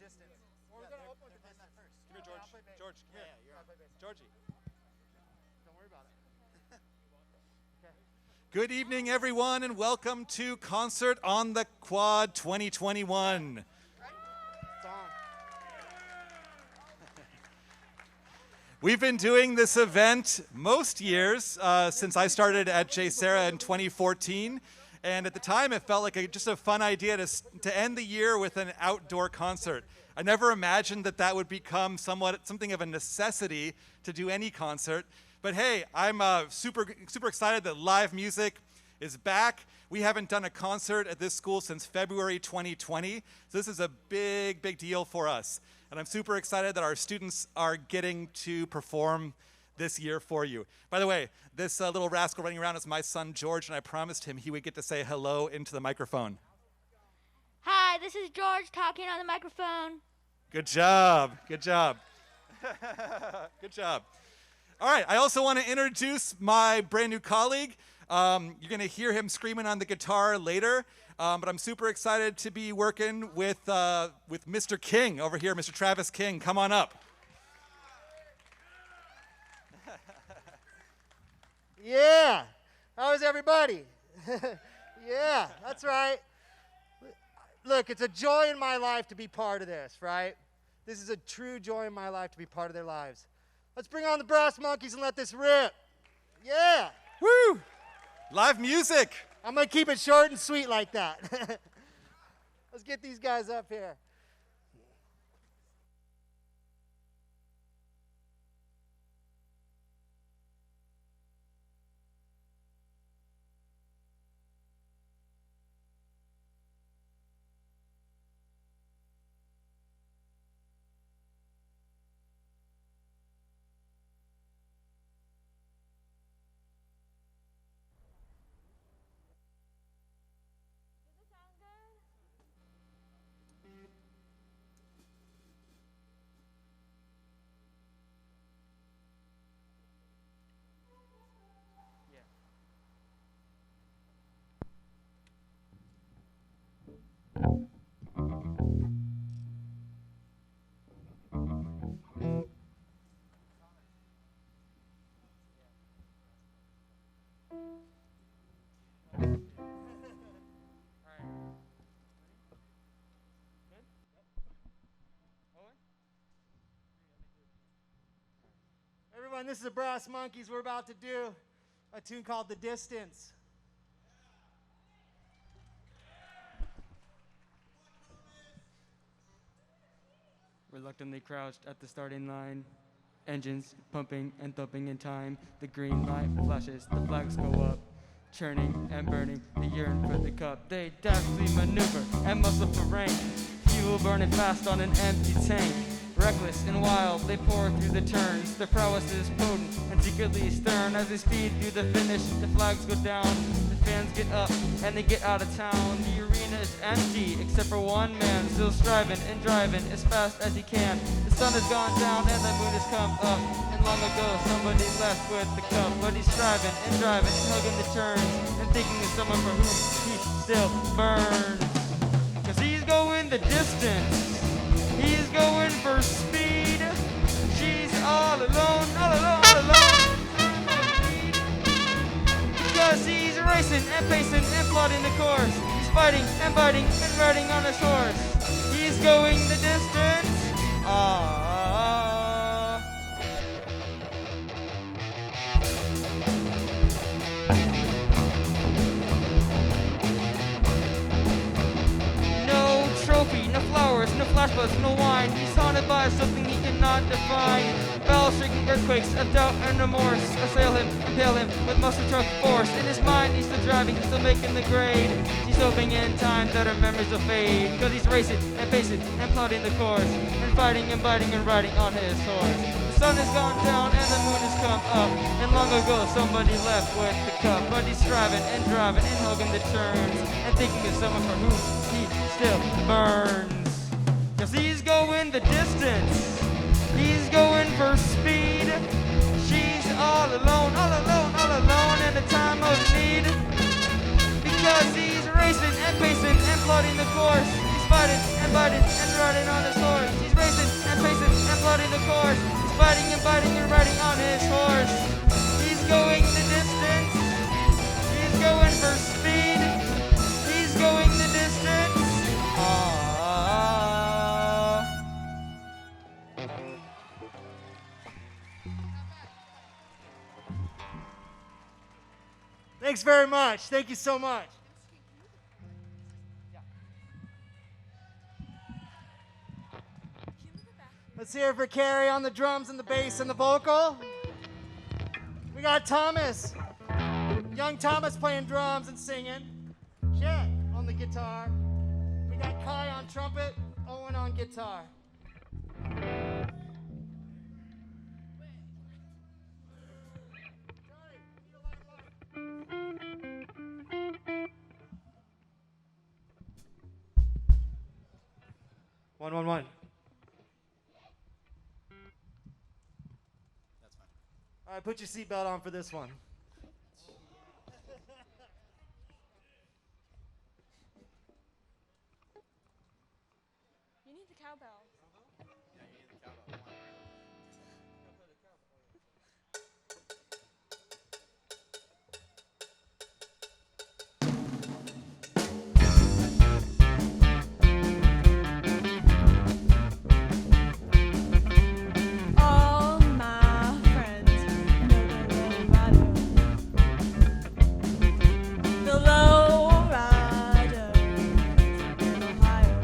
distance. Or we're gonna open with the distance. Come here, George. George, come here. Georgie. Don't worry about it. Good evening, everyone, and welcome to Concert on the Quad 2021. It's on. We've been doing this event most years since I started at JSerra in 2014. And at the time, it felt like just a fun idea to end the year with an outdoor concert. I never imagined that would become something of a necessity to do any concert. But hey, I'm super excited that live music is back. We haven't done a concert at this school since February 2020. So this is a big deal for us. And I'm super excited that our students are getting to perform this year for you. By the way, this little rascal running around is my son George, and I promised him he would get to say hello into the microphone. Hi, this is George talking on the microphone. Good job. Good job. All right, I also want to introduce my brand new colleague. You're going to hear him screaming on the guitar later, but I'm super excited to be working with Mr. King over here, Mr. Travis King. Come on up. Yeah. How is everybody? Yeah, that's right. Look, it's a joy in my life to be part of this, right? This is a true joy in my life to be part of their lives. Let's bring on the brass monkeys and let this rip. Yeah. Woo! Live music. I'm going to keep it short and sweet like that. Let's get these guys up here. Everyone, this is the Brass Monkeys. We're about to do a tune called The Distance. Reluctantly crouched at the starting line, engines pumping and thumping in time. The green light flashes, the flags go up, churning and burning, they yearn for the cup. They deftly maneuver and muscle for rank, fuel burning fast on an empty tank. Reckless and wild, they pour through the turns. Their prowess is potent and secretly stern. As they speed through the finish, the flags go down. The fans get up and they get out of town. The arena is empty except for one man, still striving and driving as fast as he can. The sun has gone down and the moon has come up. And long ago somebody left with the cup, but he's striving and driving and hugging the turns and thinking of someone for whom he still burns. 'Cause he's going the distance. He's going for speed. She's all alone, all alone, all alone. Because he's racing and pacing and plotting the course. He's fighting and biting and riding on his horse. He's going the distance. No trophy, no flowers, no flashbulbs, no wine. He's haunted by something he cannot define. Battle-shaking earthquakes of doubt and remorse assail him, impale him with muscle-truck force. In his mind, he's still driving, he's still making the grade. He's hoping in time that our memories will fade. 'Cause he's racing and pacing and plotting the course, and fighting and biting and riding on his horse. The sun has gone down and the moon has come up, and long ago somebody left with the cup. But he's striving and driving and hugging the turns, and thinking of someone for whom he still burns. 'Cause he's going the distance. He's going for speed. She's all alone, all alone, all alone in a time of need. Because he's racing and pacing and plotting the course. He's fighting and biting and riding on his horse. He's racing and pacing and plotting the course. He's fighting and biting and riding on his horse. He's going the distance. He's going for speed. He's going the distance. Thanks very much. Thank you so much. Let's hear it for Carrie on the drums and the bass and the vocal. We got Thomas, young Thomas playing drums and singing. Chet on the guitar. We got Kai on trumpet, Owen on guitar. One, one, one. That's fine. All right, put your seatbelt on for this one. You need the cowbell. Yeah, you need the cowbell. Come on. All my friends know the low rider in Ohio.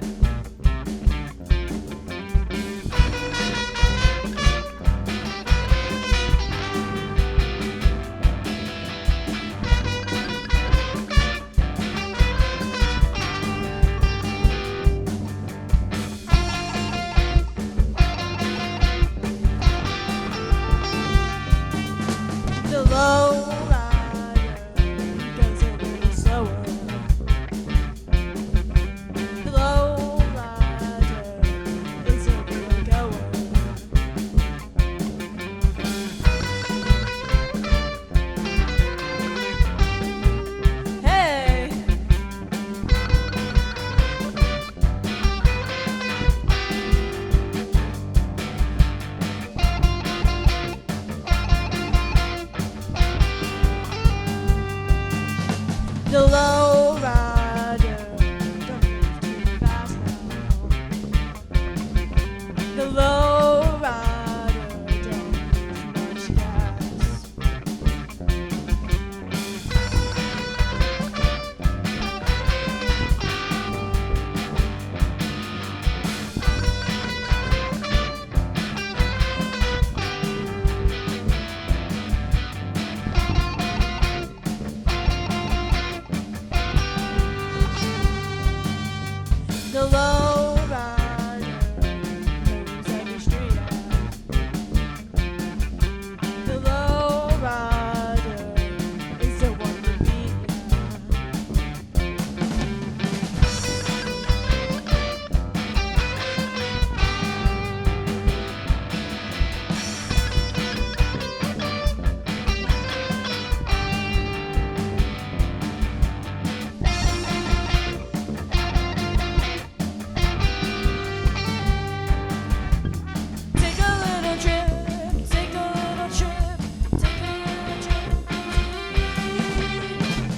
The low rider goes a little slower. The low rider is a real goer. Hey, the low rider don't move too fast now. The low rider don't use much gas. The low rider knows every street out. The low rider is the one to beat Take a little trip, take a little trip, take a little trip.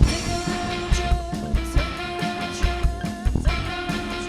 Take a little trip, take a little trip, take a little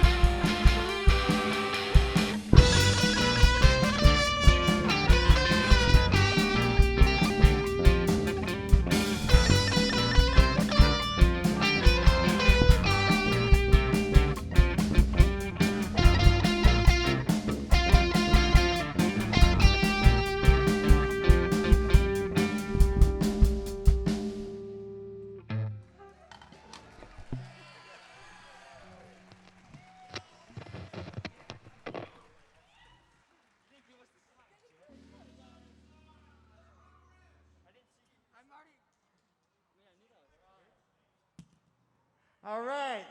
All right.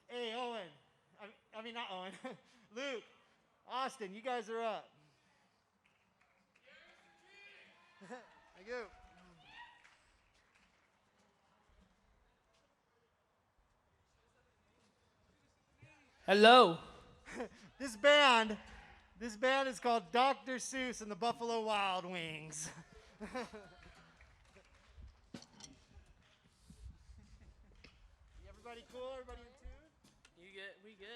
Hey, Owen. I mean, not Owen. Luke, Austin, you guys are up. Thank you. Hello. This band is called Dr. Seuss and the Buffalo Wild Wings. Everybody cool? Everybody in tune? We good.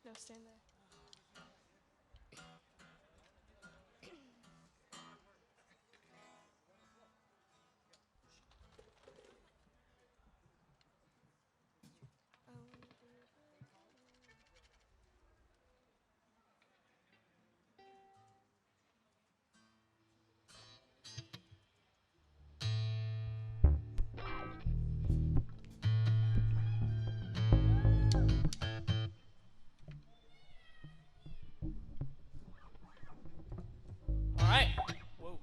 No, stand there. All right. Whoa.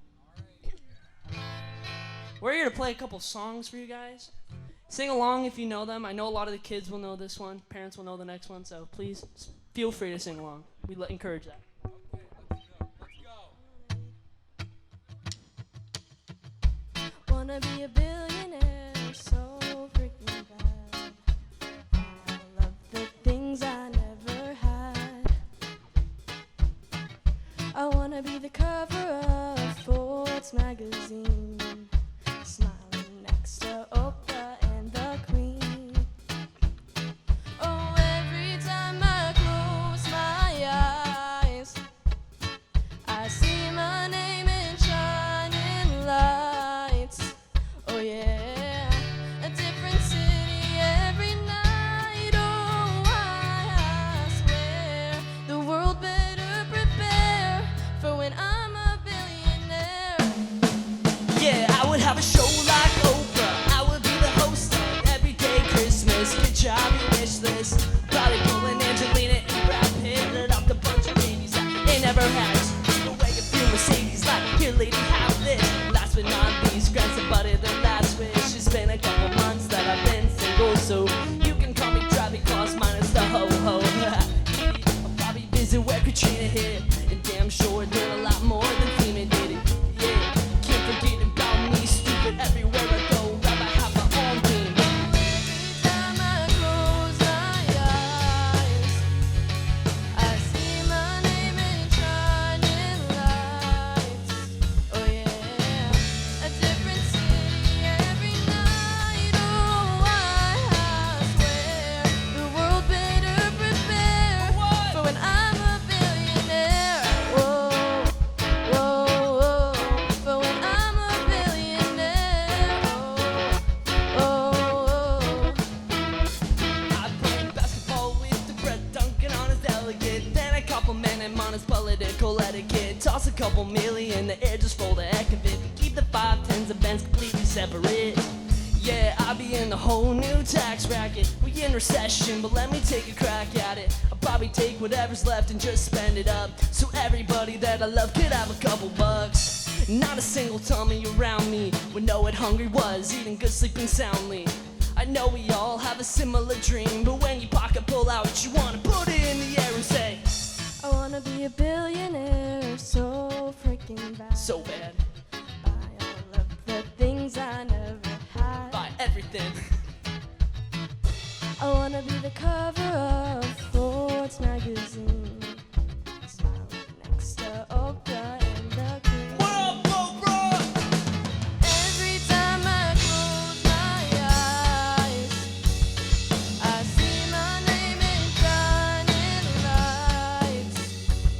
We're here to play a couple songs for you guys. Sing along if you know them. I know a lot of the kids will know this one. Parents will know the next one. So please feel free to sing along. We encourage that. Wanna be a billionaire so freaking bad. I love the things I never had. I wanna be the cover of Forbes magazine, smiling next to Oprah and the Queen. Oh, every time I close my eyes, I see my name in shining lights. Oh yeah, a different city every night. Oh, I swear the world better prepare for when I'm a billionaire. Yeah, I would have a show like Oprah. I would be the host of Everyday Christmas. Good job, your wish list. Probably pulling Angelina and Brad Pitt. Lit up the bunch of babies that ain't never had. Give away a few Mercedes like, here lady, have this. Last but not least, grant somebody their last wish. It's been a couple months that I've been single, so you can call me Travis Claus minus the ho-ho. I'll probably visit where Katrina hit. And damn sure doing a lot more than FEMA did it. Yeah, can't forget about me, stupid everywhere I go. Rather have my own team. Every time I close my eyes, I see my name in shining lights. Oh yeah, a different city every night. Oh, I swear the world better prepare for when I'm a billionaire. Whoa, whoa, whoa, for when I'm a billionaire. Oh, oh, I played basketball with the Brett Duncan on his delegate. Then I compliment him on his political etiquette. Toss a couple million in the air just for the heck of it. But keep the 5-10s events completely separate. Yeah, I'll be in the whole new tax racket. We in recession, but let me take a crack at it. I'll probably take whatever's left and just spend it up, so everybody that I love could have a couple bucks. Not a single tummy around me would know what hungry was, eating good, sleeping soundly. I know we all have a similar dream, but when you pocket pull out, you wanna put it in the air and say, I wanna be a billionaire so freaking bad. so bad, Buy all of the things I never had. buy everything. I wanna be the cover of Forbes magazine, smiling next to Oprah and the Queen. What up, bro? Every time I close my eyes, I see my name in shining lights.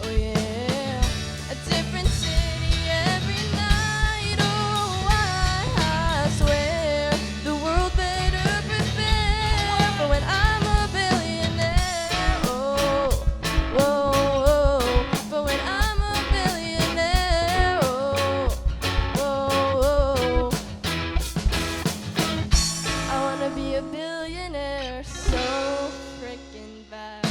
Oh yeah, a different city every night. Oh, I swear the world better prepare for when I'm a billionaire. Oh, whoa, whoa, for when I'm a billionaire. Oh, whoa, whoa. I wanna be a billionaire so freaking bad.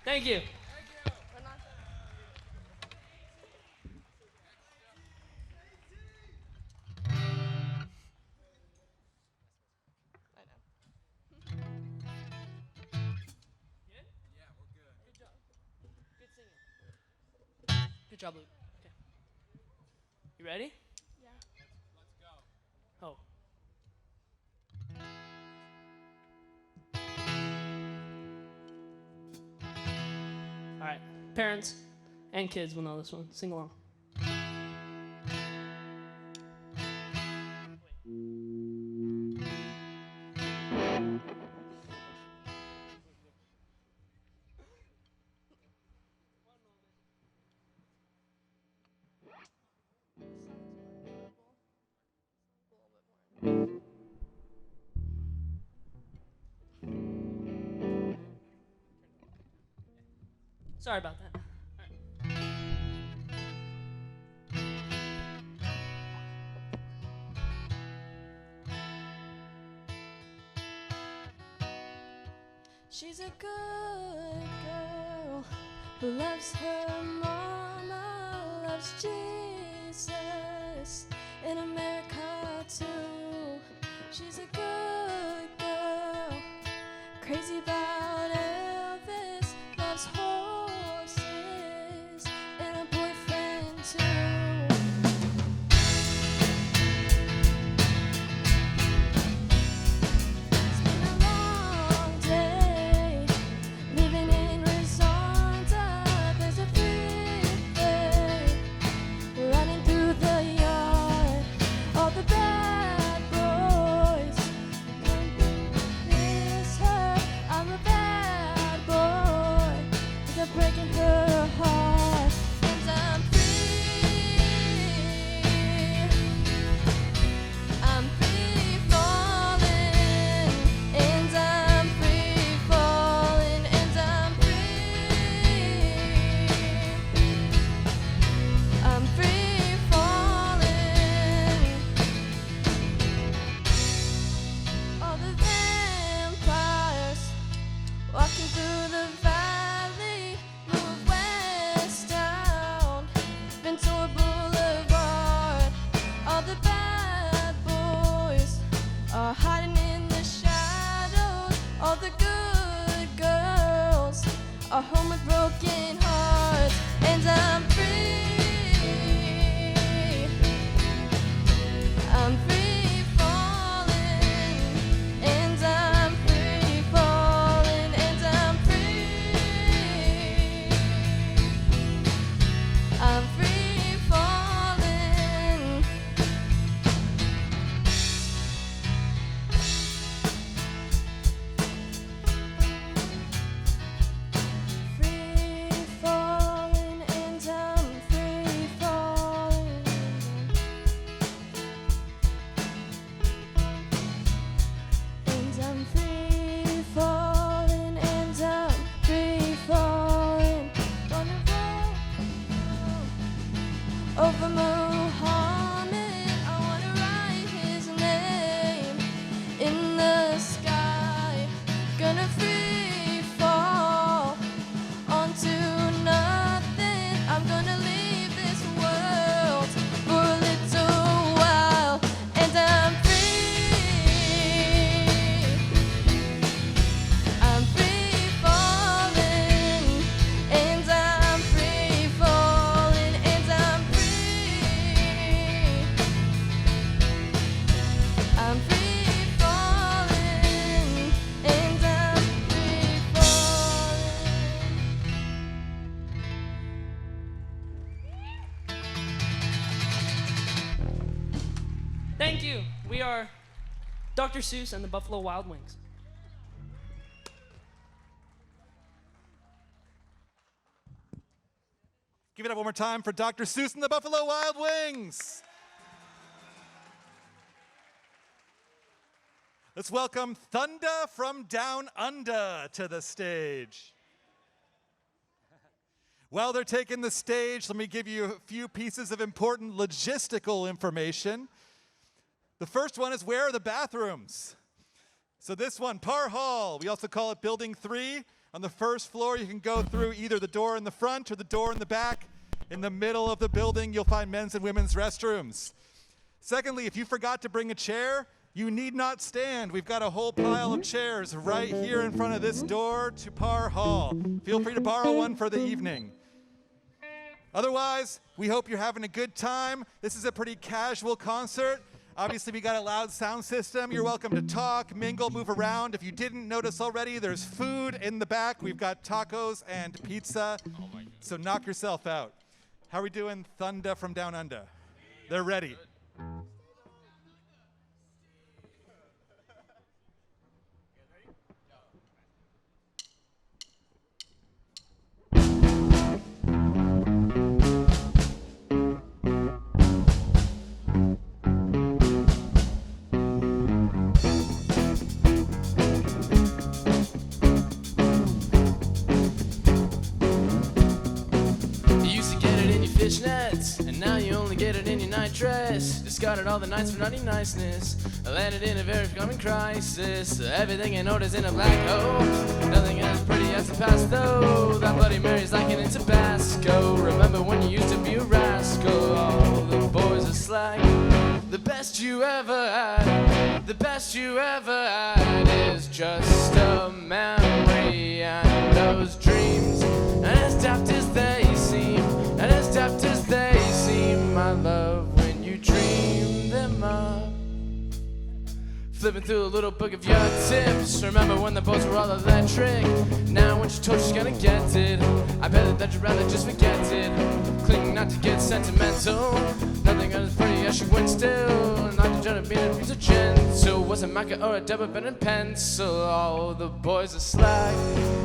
Thank you. Good job, Luke. Okay. You ready? Oh. All right, parents and kids will know this one. Sing along. Sorry about that. She's a good girl who loves her mama, loves Jesus in America too. She's a good girl, crazy about Elvis, loves horses and a boyfriend too. It's been a long day living in Resonda. There's a freeway running through the yard. All the bad boys come miss her. I'm a bad boy. They're breaking her heart, and I'm free. I'm free falling, and I'm free falling, and I'm free. I'm free falling. All the vampires walking through the valley move westbound, Ventura Boulevard. All the bad boys are hiding in the shadows. All the good girls are home with broken hearts, and I'm free. I'm free falling, and I'm free falling, and I'm free. I'm free falling. Free falling, and I'm free falling. And I'm free falling, and I'm free falling. Gonna roll over Muhammad. I wanna write his name in the sky. Gonna free fall onto nothing. I'm gonna leave this world for a little while, and I'm free. I'm free falling, and I'm free falling, and I'm free. I'm free falling, and I'm free falling. Thank you. We are Dr. Seuss and the Buffalo Wild Wings. Give it up one more time for Dr. Seuss and the Buffalo Wild Wings. Let's welcome Thunda from Down Under to the stage. While they're taking the stage, let me give you a few pieces of important logistical information. The first one is, where are the bathrooms? So this one, Parr Hall, we also call it Building 3. On the first floor, you can go through either the door in the front or the door in the back. In the middle of the building, you'll find men's and women's restrooms. Secondly, if you forgot to bring a chair, you need not stand. We've got a whole pile of chairs right here in front of this door to Parr Hall. Feel free to borrow one for the evening. Otherwise, we hope you're having a good time. This is a pretty casual concert. Obviously, we got a loud sound system. You're welcome to talk, mingle, move around. If you didn't notice already, there's food in the back. We've got tacos and pizza. So knock yourself out. How are we doing, Thunder from Down Under? They're ready. Fishnets, and now you only get it in your night dress. Discarded all the nights for naughty niceness. I landed in a very common crisis. Everything in order's in a black hole. Nothing as pretty as the past though. That Bloody Mary's like it in Tabasco. Remember when you used to be a rascal? All the boys are slack. The best you ever had, the best you ever had is just a memory and those dreams. And as daft as they seem, and as daft as they seem, my love, when you dream them up. Flipping through a little book of your tips. Remember when the boats were all electric? Now when she told she's gonna get it, I bet that you'd rather just forget it. Clinging not to get sentimental. Nothing as pretty as she went still. Not to try to be a piece of gentle. Was a marker or a double pen and pencil. All the boys are slack.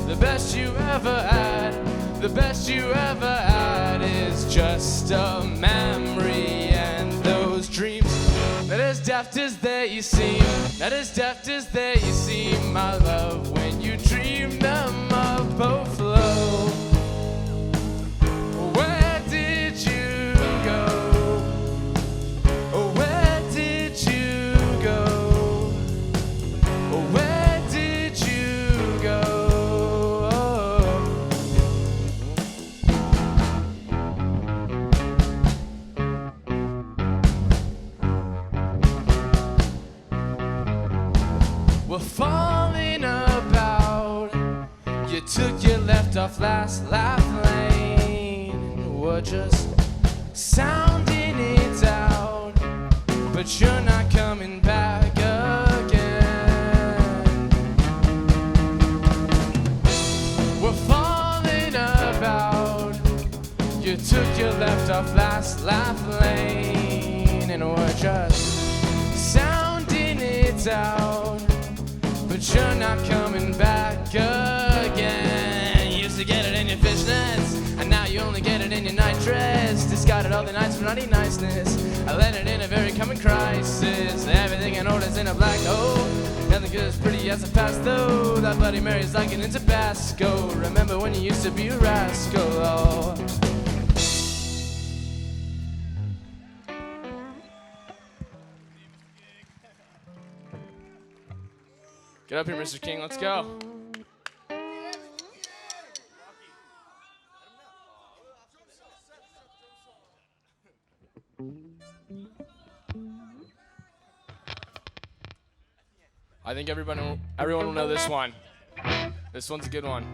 The best you ever had, the best you ever had is just a memory and those dreams. That as daft as they seem, that as daft as they seem, my love, when you dream them up, oh flow. Where did you go? Where did you go? Where did you go? We're falling about. You took your left off last laugh lane. We're just sounding it out, but you're not coming back again. We're falling about. You took your left off last laugh lane, and we're just sounding it out, but you're not coming back again. You used to get it in your fishnets, and now you only get it in your night dress. Discarded all the nights for naughty niceness. I landed in a very common crisis. Everything I know is in a black hole. Nothing good as pretty as the past though. That Bloody Mary's like it in Tabasco. Remember when you used to be a rascal? Oh. Get up here, Mr. King, let's go. I think everyone will know this one. This one's a good one.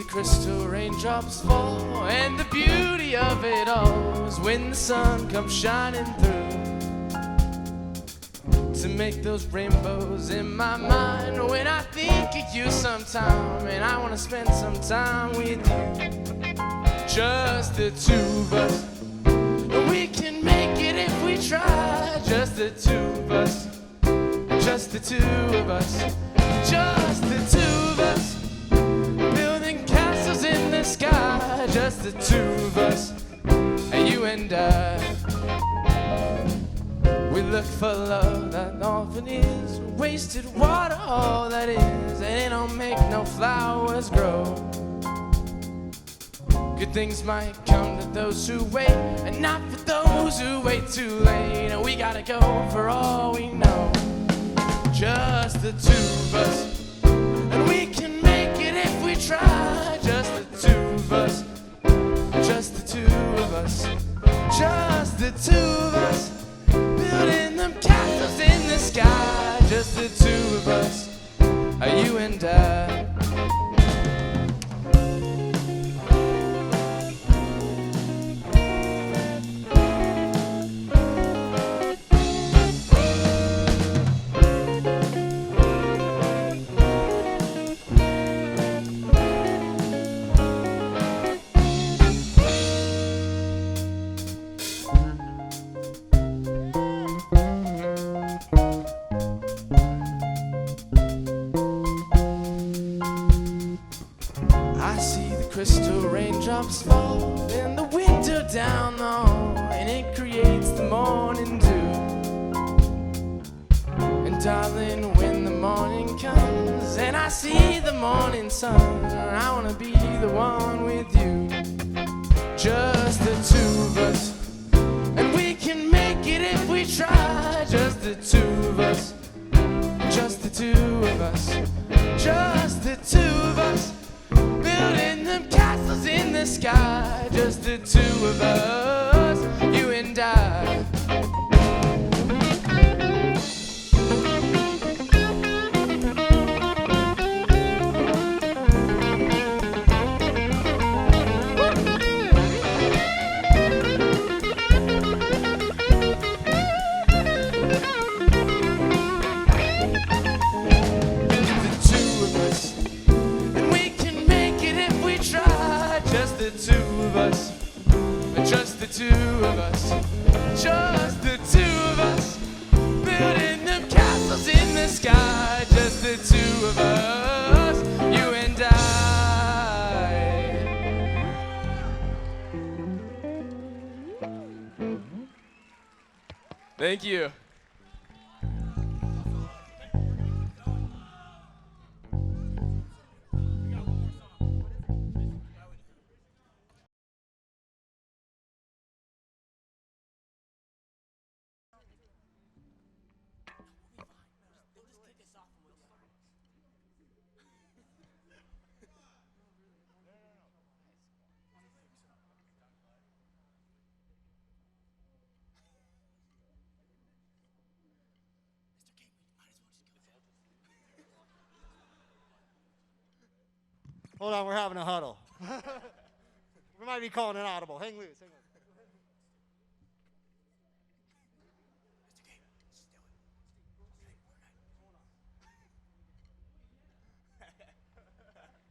Crystal raindrops fall, and the beauty of it all is when the sun comes shining through to make those rainbows in my mind. When I think of you sometime, and I want to spend some time with you, just the two of us. We can make it if we try, just the two of us, just the two of us, just the two of us. In the sky, just the two of us, and you and I. We look for love that often is wasted water, all that is, and it don't make no flowers grow. Good things might come to those who wait, and not for those who wait too late. And we gotta go for all we know, just the two of us. And we can make it if we try. Just the two of us. Just the two of us. Just the two of us. Building them castles in the sky. Just the two of us. You and I. Crystal raindrops fall and the winter down low, and it creates the morning dew. And darling, when the morning comes and I see the morning sun, I wanna be the one with you. Just the two of us, and we can make it if we try. Just the two of us, just the two of us, just the two of us. Building them castles in the sky. Just the two of us, you and I. The two of us, just the two of us, just the two of us, building them castles in the sky. Just the two of us, you and I. Thank you. Hold on, we're having a huddle. We might be calling an audible. Hang loose, hang loose.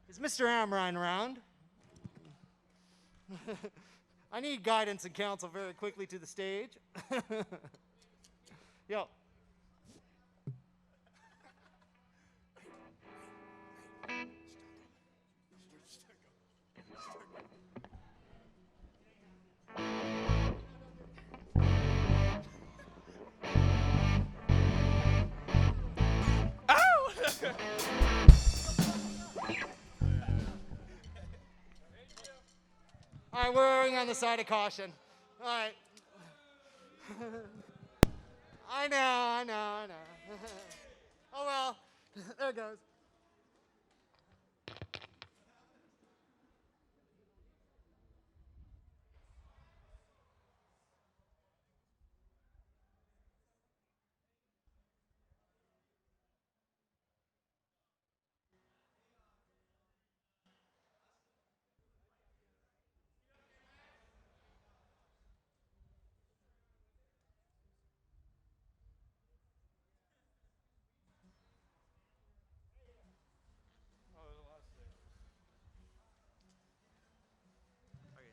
Is Mr. Amrine around? I need guidance and counsel very quickly to the stage. Yo. All right, we're erring on the side of caution. All right. I know. Oh, well, there it goes.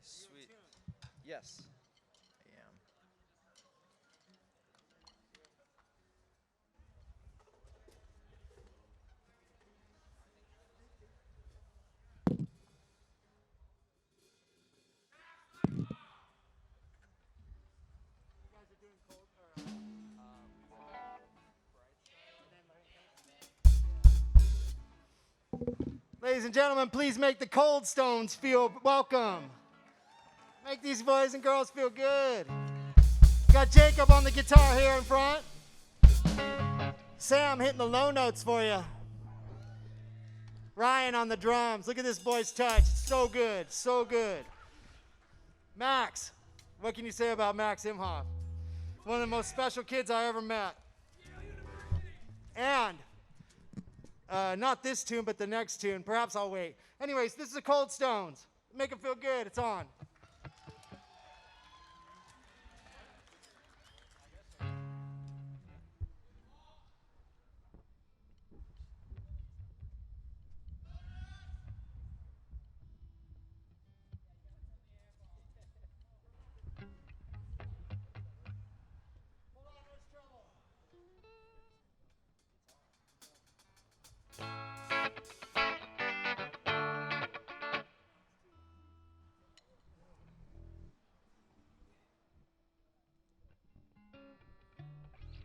Sweet. Yes, I am. Ladies and gentlemen, please make the Cold Stones feel welcome. Make these boys and girls feel good. Got Jacob on the guitar here in front. Sam hitting the low notes for you. Ryan on the drums. Look at this boy's touch. It's so good, so good. Max, what can you say about Max Imhoff? One of the most special kids I ever met. And not this tune, but the next tune. Perhaps I'll wait. Anyways, this is the Cold Stones. Make them feel good. It's on.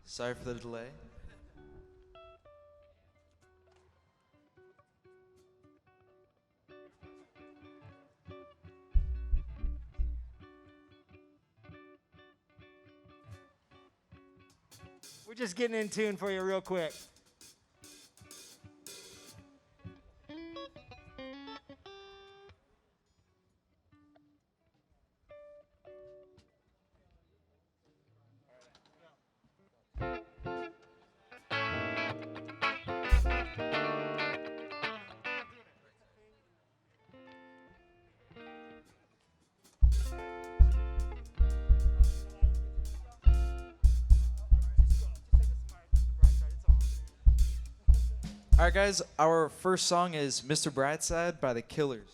Sorry for the delay. We're just getting in tune for you real quick. All right, guys, our first song is Mr. Brightside by the Killers.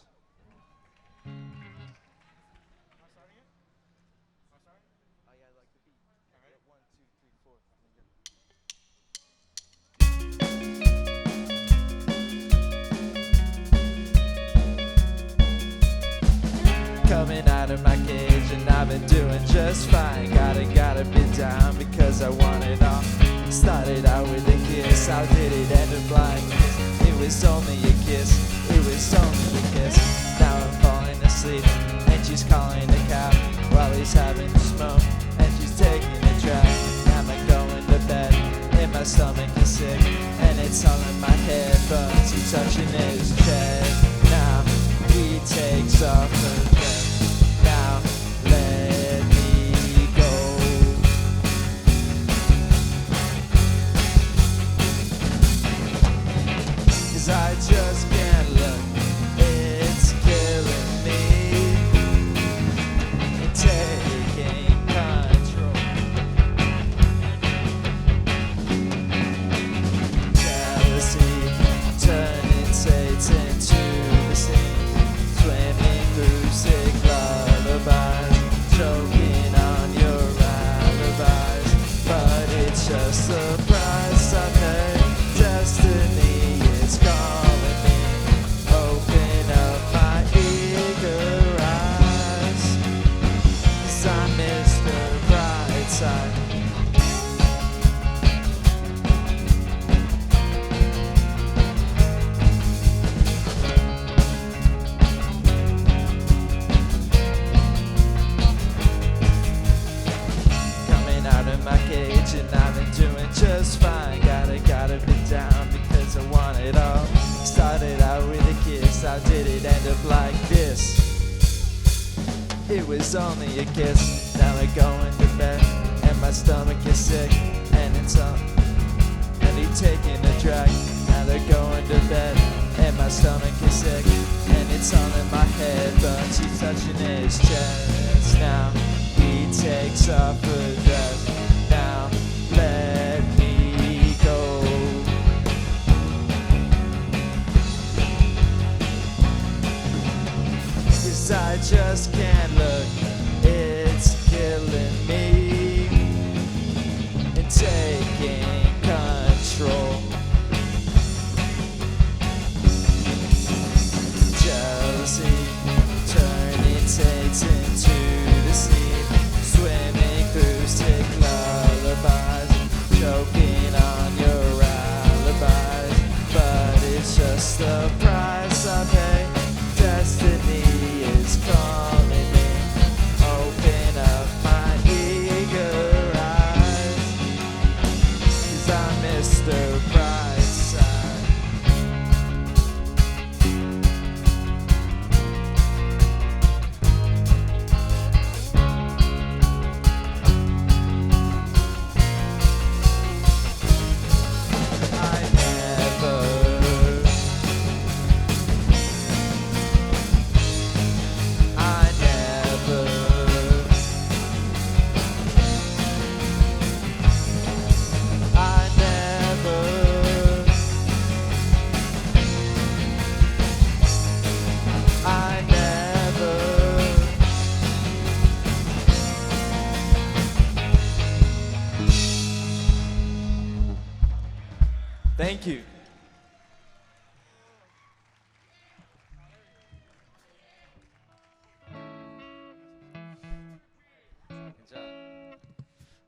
Coming out of my cage and I've been doing just fine. Gotta be down because I want it all. Started out with a kiss, how did it end up like this? It was only a kiss, it was only a kiss. Now I'm falling asleep and she's calling a cab while he's having a smoke and she's taking a drag. Am I going to bed? And my stomach is sick and it's all in my head, but he's touching his chest. Now he takes off her dress. Now let me go. 'Cause I just can't look, it's killing me, taking control. Jealousy turning Satan to the scene, swimming through sick lullabies, choking on your alibis. But it's just a price I pay. Destiny is calling me. Open up my eager eyes, 'cause I'm Mr. Brightside. Coming out of my cage and I've been doing just fine. Gotta be down because I want it all. Started out with a kiss, how did it end up like this? It was only a kiss. Now we're going to bed and my stomach is sick and it's on. And he's taking a drag. Now they're going to bed and my stomach is sick and it's all in my head, but she's touching his chest. Now he takes off her dress. Now let me go. 'Cause I just can't look, it's killing me and taking control. Jealousy turning Satan to the sea, swimming through sick lullabies, choking on your alibis. But it's just the price I pay. Destiny is calling Mr. Brightside. I never Thank you.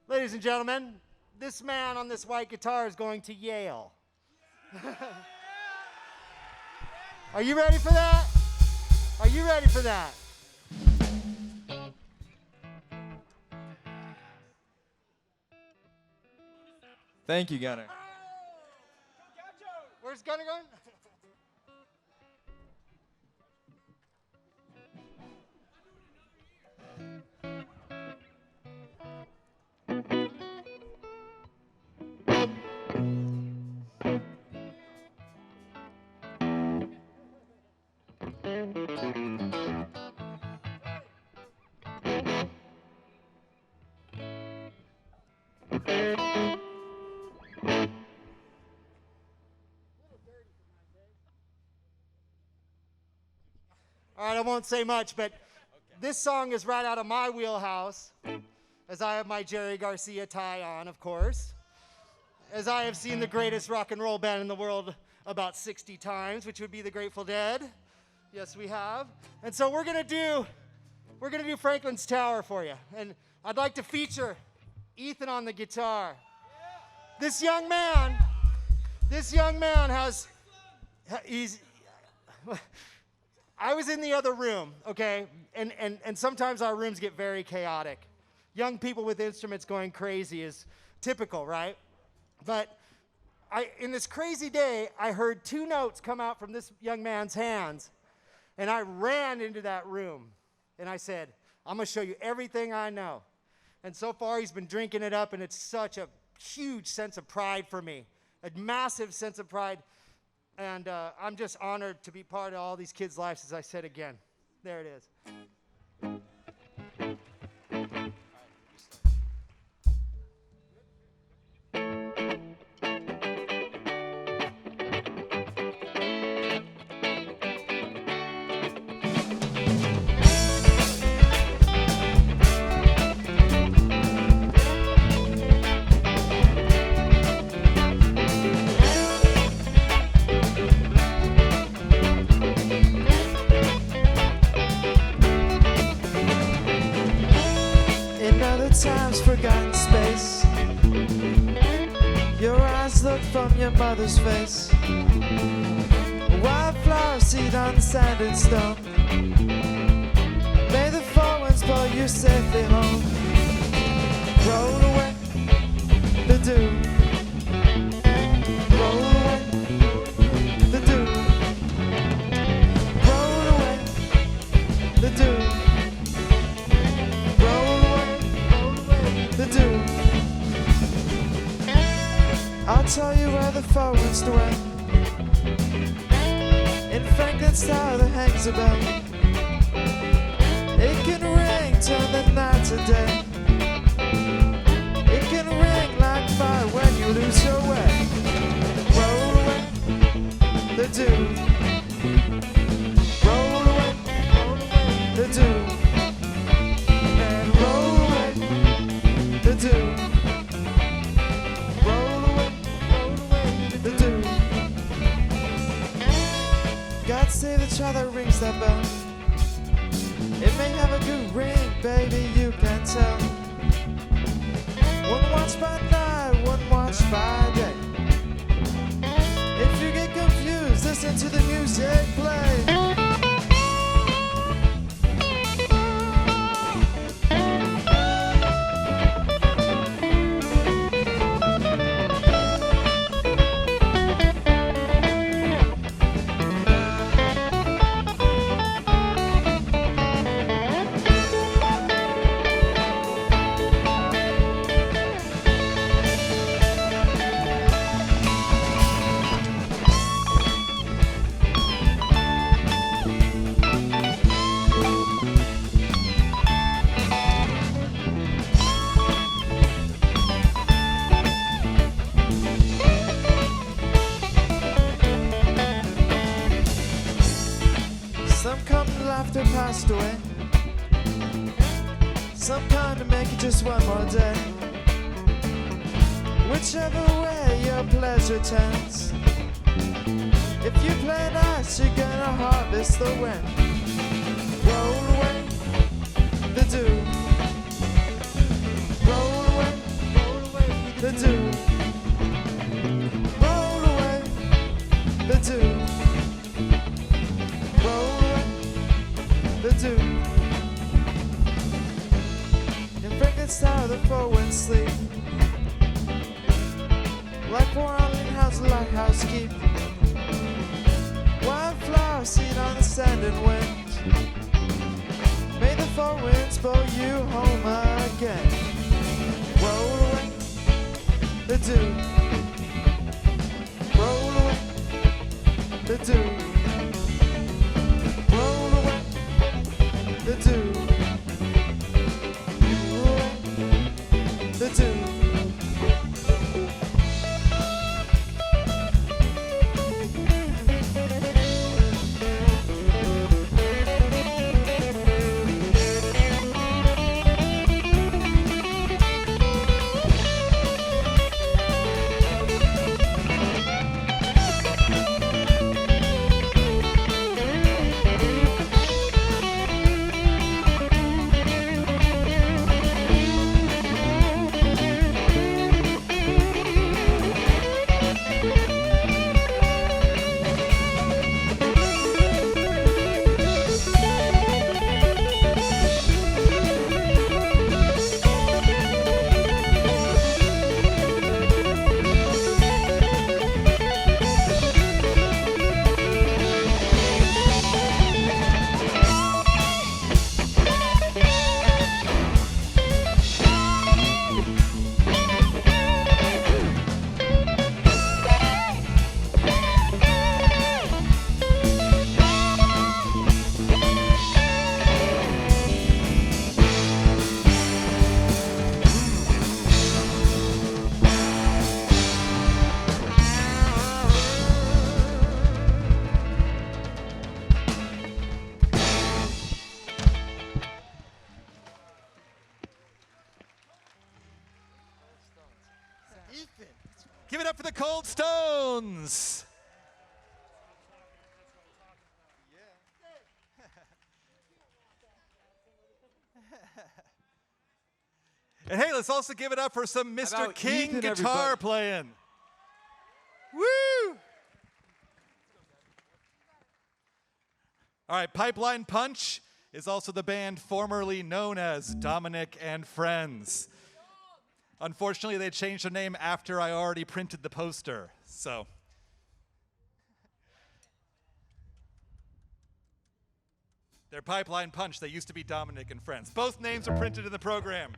Ladies and gentlemen, this man on this white guitar is going to Yale. Are you ready for that? Are you ready for that? Thank you, Gunner. Where's Gunner going? All right, I won't say much, but this song is right out of my wheelhouse, as I have my Jerry Garcia tie on, of course, as I have seen the greatest rock and roll band in the world about 60 times, which would be the Grateful Dead. Yes, we have. And so we're gonna do Franklin's Tower for you, and I'd like to feature Ethan on the guitar. This young man he's. I was in the other room, okay? And sometimes our rooms get very chaotic. Young people with instruments going crazy is typical, right? But in this crazy day, I heard 2 notes come out from this young man's hands, and I ran into that room, and I said, I'm gonna show you everything I know. And so far, he's been drinking it up, and it's such a huge sense of pride for me, a massive sense of pride. And I'm just honored to be part of all these kids' lives, as I said again. There it is. Time's forgotten space. Your eyes look from your mother's face. Wildflower seed on the sand and stone. May the four winds blow you safely home. Roll away the dew. Roll away the dew. Roll away the dew. I'll tell you where the four winds dwell. In Franklin's Tower that hangs a bell. It can ring till the night to day. It can ring like fire when you lose your way. Roll away the dew. Roll away the dew. And roll away the dew. God save the child that rings that bell. It may have a good ring, baby, you can tell. One watch by night, one watch by day. If you get confused, listen to the music play. passed away. Some kind to make it just one more day. Whichever way your pleasure turns, if you play nice, you're gonna harvest the wind. Roll away the dew. Roll away the dew. Roll away the dew. Roll away the dew. In Frankenstein, the forward sleep, like poor Arlene House lighthouse keep. Wildflower seed on the standing wind. May the four winds blow you home again. Roll away the dew. Roll away the dew. Roll away the dew. Roll away the dew. Give it up for the Cold Stones. And hey, let's also give it up for some Mr. about King Ethan, guitar everybody? playing. Woo! All right, Pipeline Punch is also the band formerly known as Dominic and Friends. Unfortunately, they changed their name after I already printed the poster, so. They're Pipeline Punch. They used to be Dominic and Friends. Both names are printed in the program.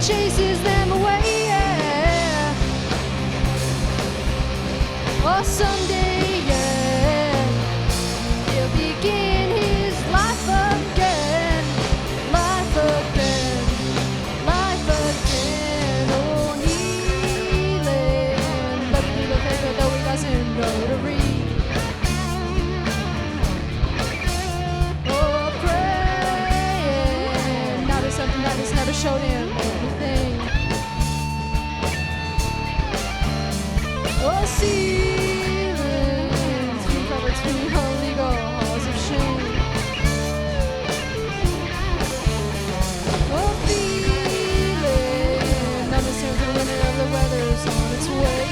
chases them away, yeah. ceilings, we cover between illegal halls of shame. Oh, feeling, now the sound of the winter of the weather's on its way.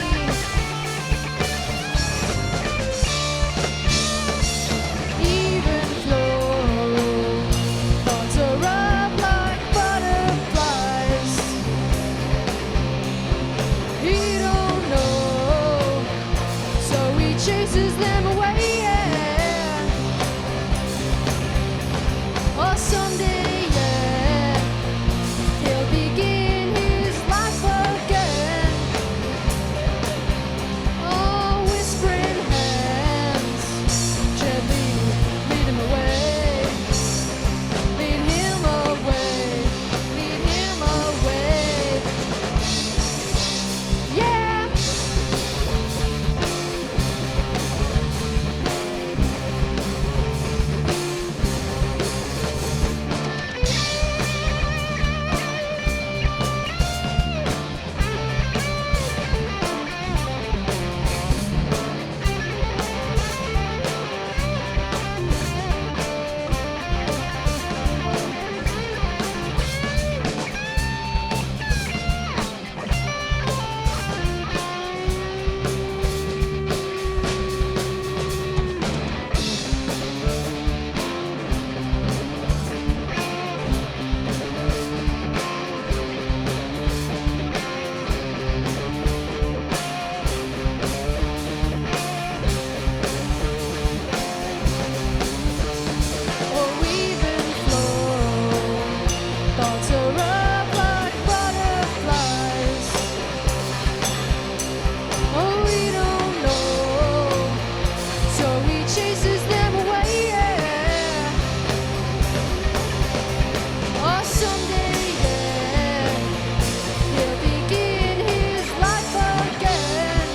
Even flow, thoughts are up like butterflies. He don't know, so he chases them away. Oh, someday, yeah, he'll begin his life again. Oh, whispering hands gently lead him away. Lead him away. Lead him away. Yeah. Oh, even flow, thoughts are up like butterflies. Oh, we don't know, so he chases them away. Oh, someday, yeah, he'll begin his life again.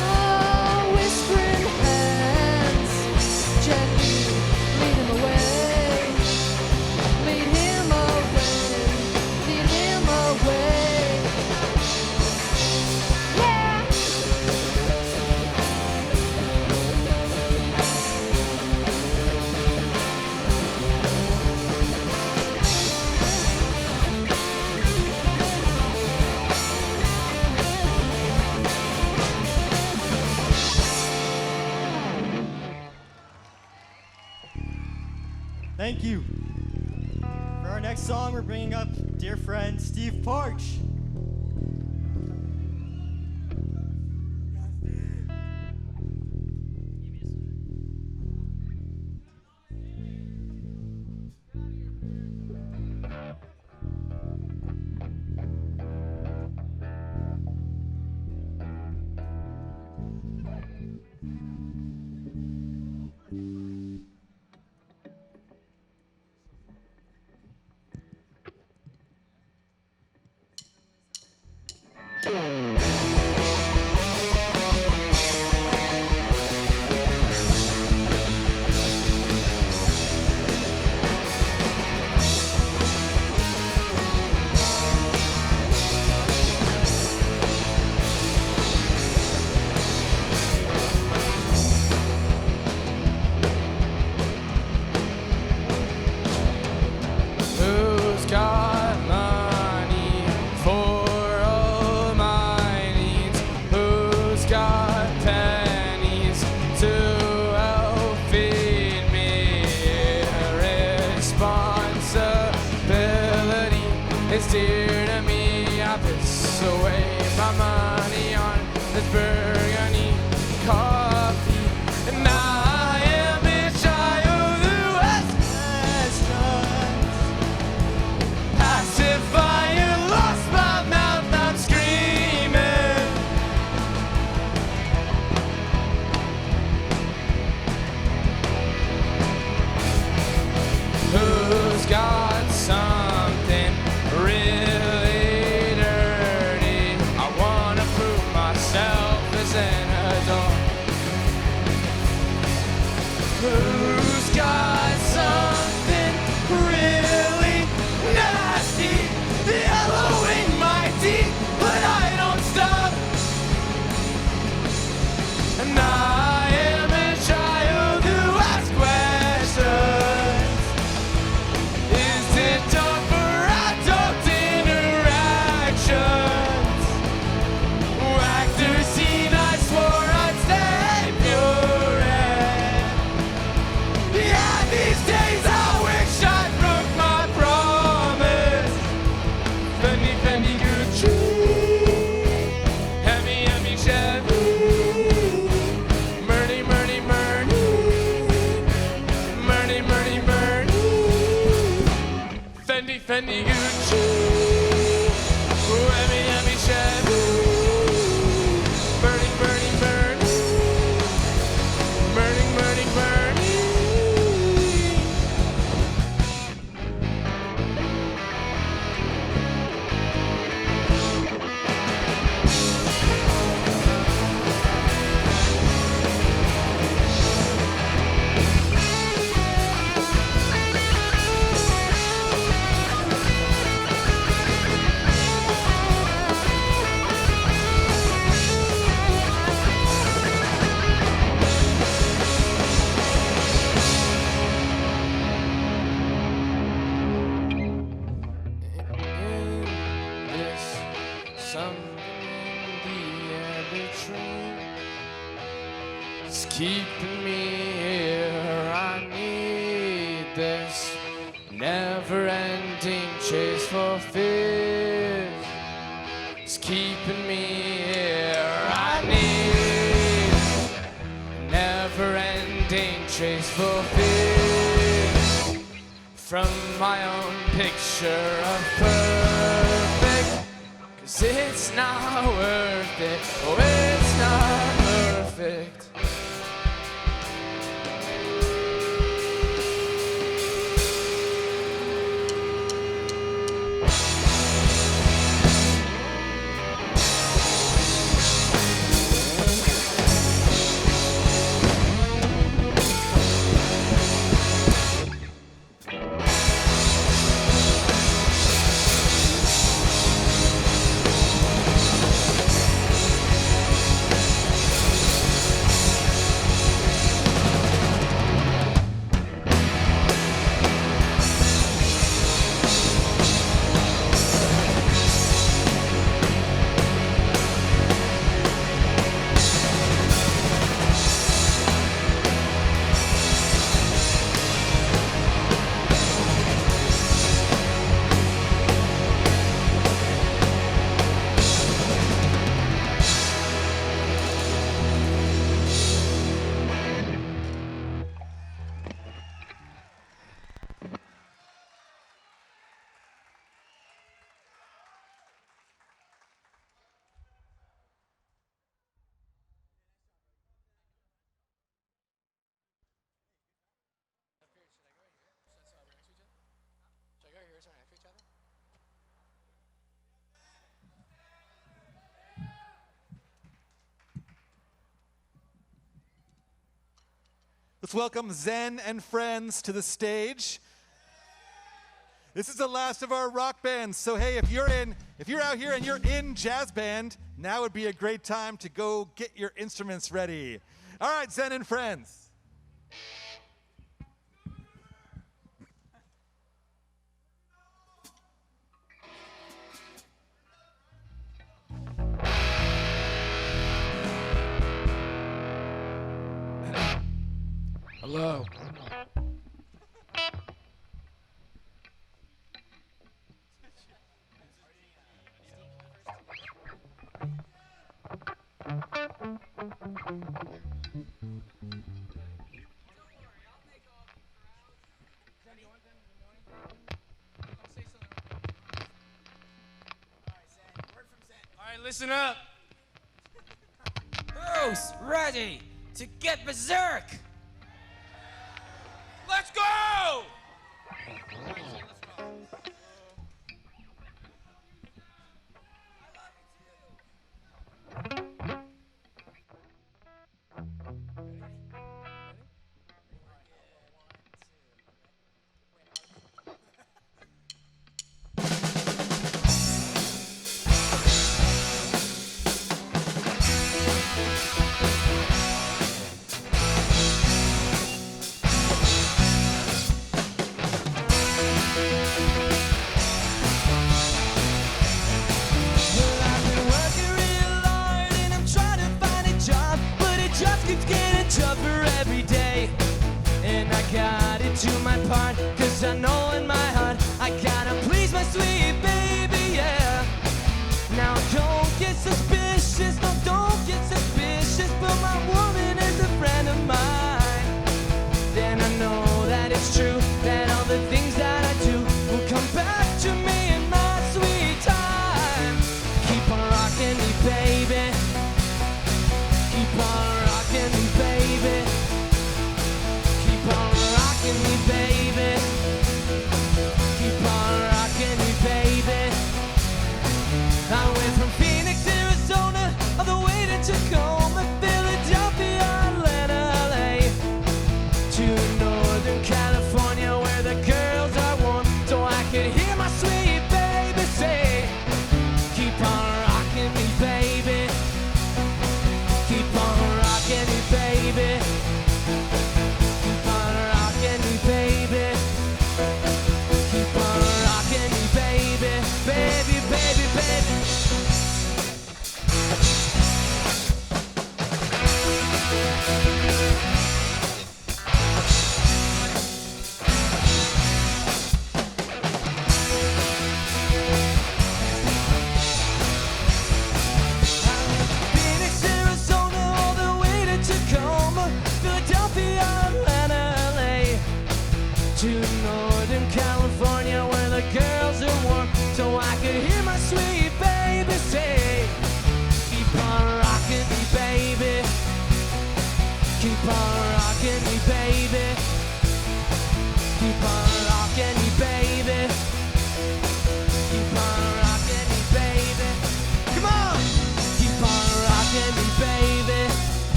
Oh, whispering hands gently lead him away. Lead him away. Lead him away. Yeah. Thank you. For our next song, we're bringing up dear friend Steve Parch. Who's got money for all my needs? Who's got pennies to help feed me? Responsibility is dear to me. I piss away my money on this burgundy coffee, and I am a child who has questions. Pacifying, lost my mouth, I'm screaming. Who's got something really dirty? I wanna something in the air between. It's keeping me here. I need this never-ending chase for fish. It's keeping me here. I need never-ending chase for fish. From my own picture of perfect, 'cause it's not worth it. Oh, it's not perfect. Let's welcome Zen and friends to the stage. This is the last of our rock bands. So hey, if you're out here and you're in jazz band, now would be a great time to go get your instruments ready. All right, Zen and friends. Hello. Alright, listen up. Who's ready to get berserk? Let's go!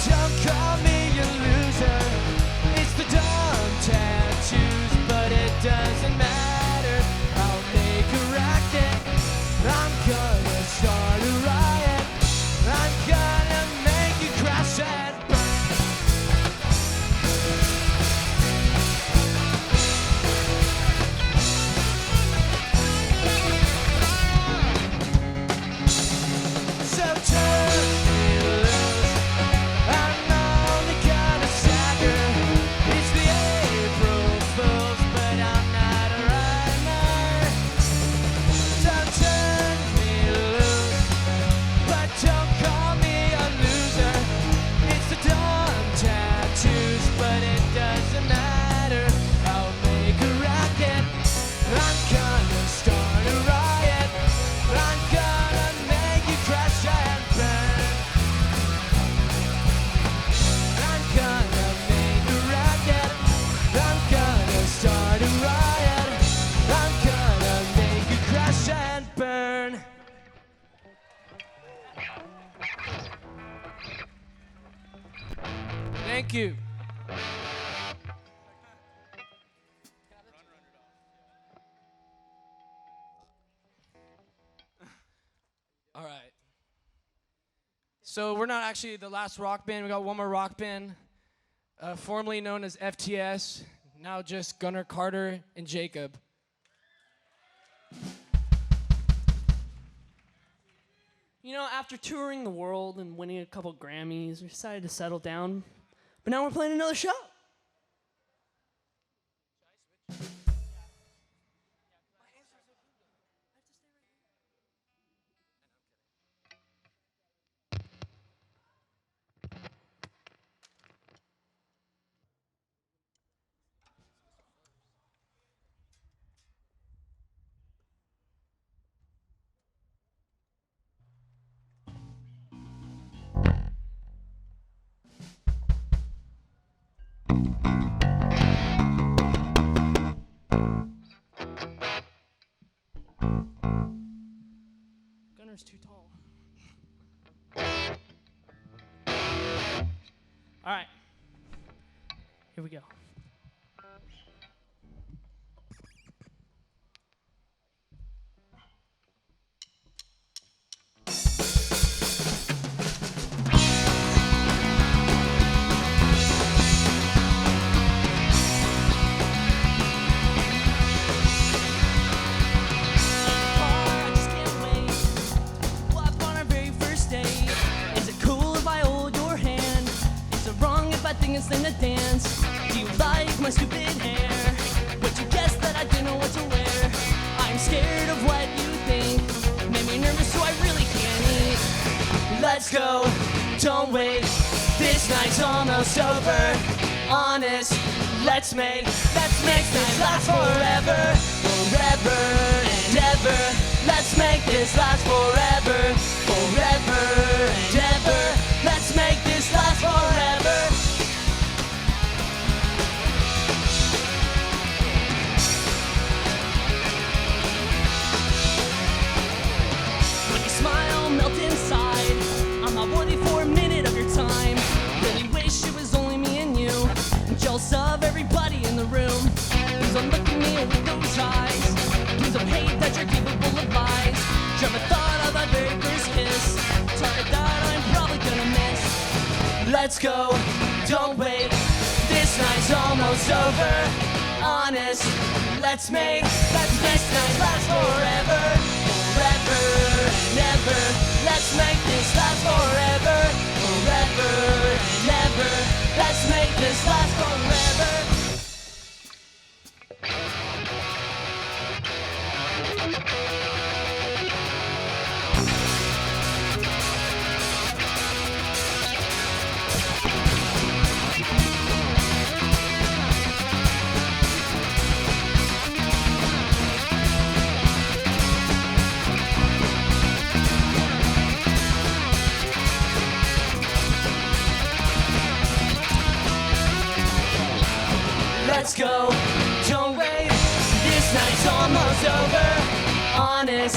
don't call me a loser. It's the dumb tattoos, but it doesn't matter. I'll make a racket. I'm gonna start a riot. I'm gonna make you crash and burn. So turn me loose. I'm only gonna stagger. It's the April Fools, but I'm not a rhymer. So turn me loose, but don't call me a loser. It's the dumb tattoos, but it doesn't matter. I'll make a racket. I'm gonna start a riot. I'm gonna make you crash and burn. I'm gonna make a racket. I'm gonna start a riot. I'm gonna make you crash and burn. Thank you. All right. So we're not actually the last rock band. We got one more rock band, formerly known as FTS, now just Gunnar Carter and Jacob. You know, after touring the world and winning a couple Grammys, we decided to settle down. But now we're playing another show. Gunner's too tall. All right. Here we go. I just can't wait. What on our very first date? Is it cool if I hold your hand? Is it wrong if I think it's time to dance? Do you like my stupid hair? Would you guess that I didn't know what to wear? I'm scared of what you think. Made me nervous, so I really can't eat. Let's go, don't wait. This night's almost over. Honest, let's make this last forever, forever and ever. Let's make this last forever, forever and ever. Let's make this last forever. When you smile, melt inside. I'm not worthy for a minute of your time. Really wish it was only me and you. I'm jealous of everybody in the room. Please don't look at me with those eyes. Please don't hate that you're capable of lies. Dream a thought of our very first kiss. Target that I'm probably gonna miss. Let's go, don't wait. This night's almost over. Honest, let's make this night last forever, forever and ever. Let's make this last forever, forever and ever. Let's make this last forever. Let's go, don't wait. This night's almost over. Honest,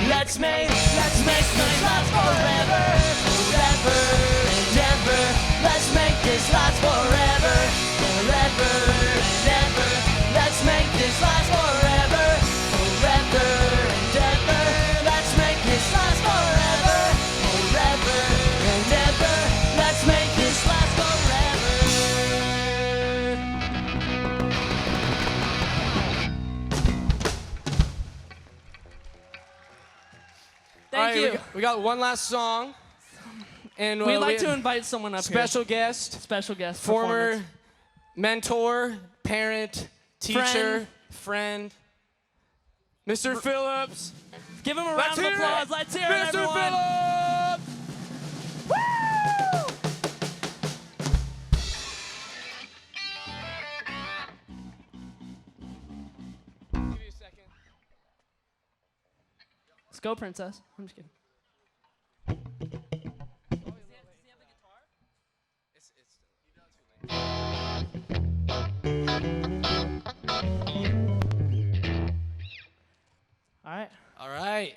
let's make this night last forever, forever and ever. Let's We got one last song. And We'd like to invite someone up special here. guest, Special guest. former performance. mentor, parent, teacher, friend, Mr. Phillips. Give him a Let's round of hear applause. it. Let's hear it, Mr. everyone. Phillips! Give you a second. Let's go, princess. I'm just kidding. All right. All right.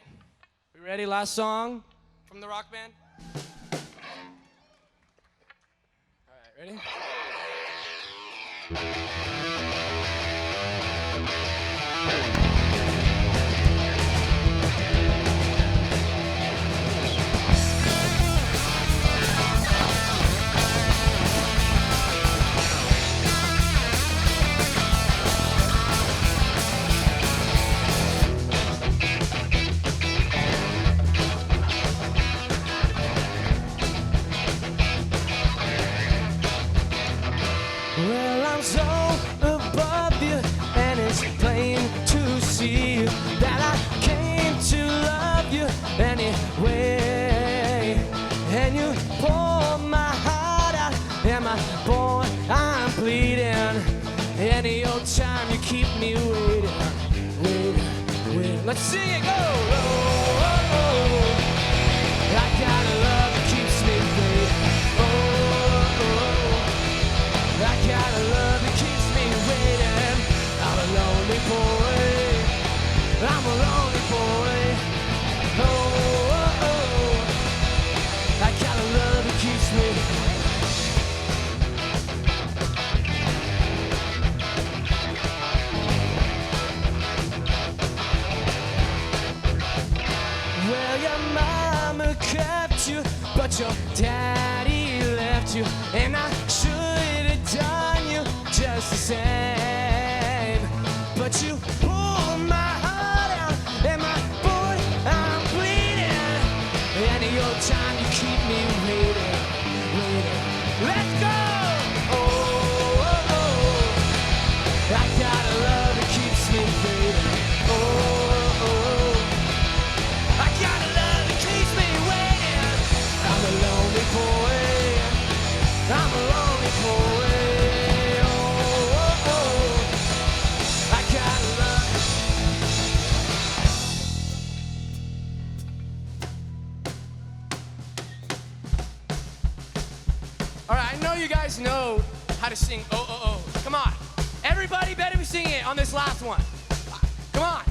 We ready? Last song from the rock band? All right, ready? Well, I'm so above you, and it's plain to see that I came to love you anyway. And you pour my heart out, and my boy, I'm bleeding. Any old time you keep me waiting. Let's sing it, go! Oh, oh, oh. I got a love that keeps me waiting. Oh, oh. I got a love that keeps me waiting. I'm a lonely boy. I'm a lonely boy. Oh, oh, oh. I got a love that keeps me. Well, your mama kept you, but your daddy left you, and I should have done you just the same. But you pulled my heart out, and my boy, I'm bleeding. Any old time you keep me waiting. Let's go! Oh, oh, oh. I got a love that keeps me waiting. Oh, oh. I got a love that keeps me waiting. I'm a lonely boy. I'm a lonely boy. Oh, oh, oh. I got a love. All right, I know you guys know how to sing oh, oh, oh. Come on. Everybody better be singing it on this last one. Come on.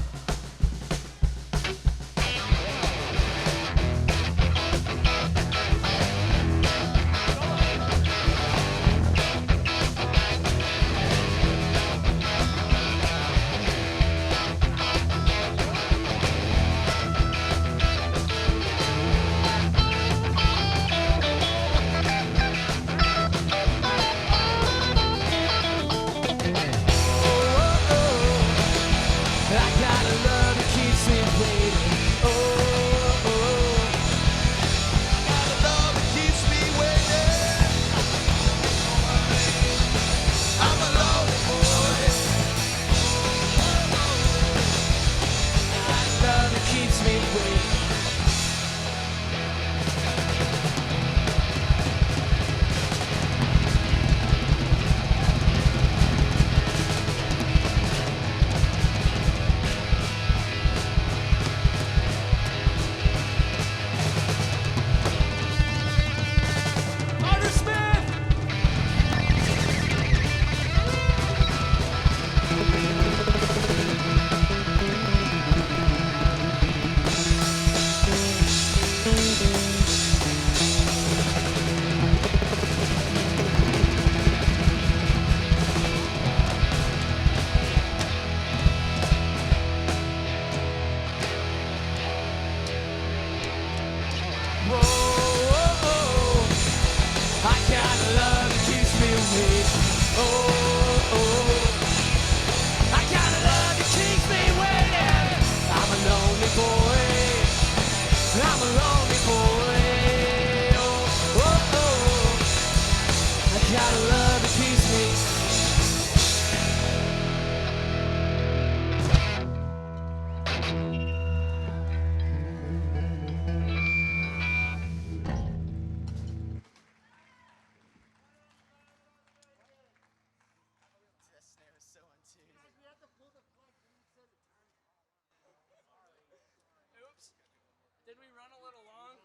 I'm a lonely Did we run a little long?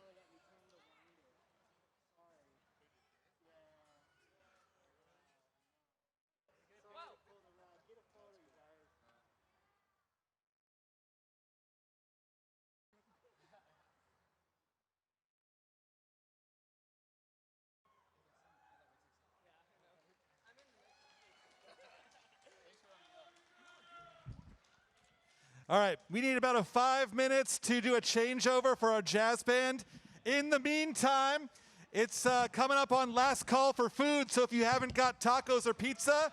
All right, we need about 5 minutes to do a changeover for our jazz band. In the meantime, it's coming up on last call for food, so if you haven't got tacos or pizza,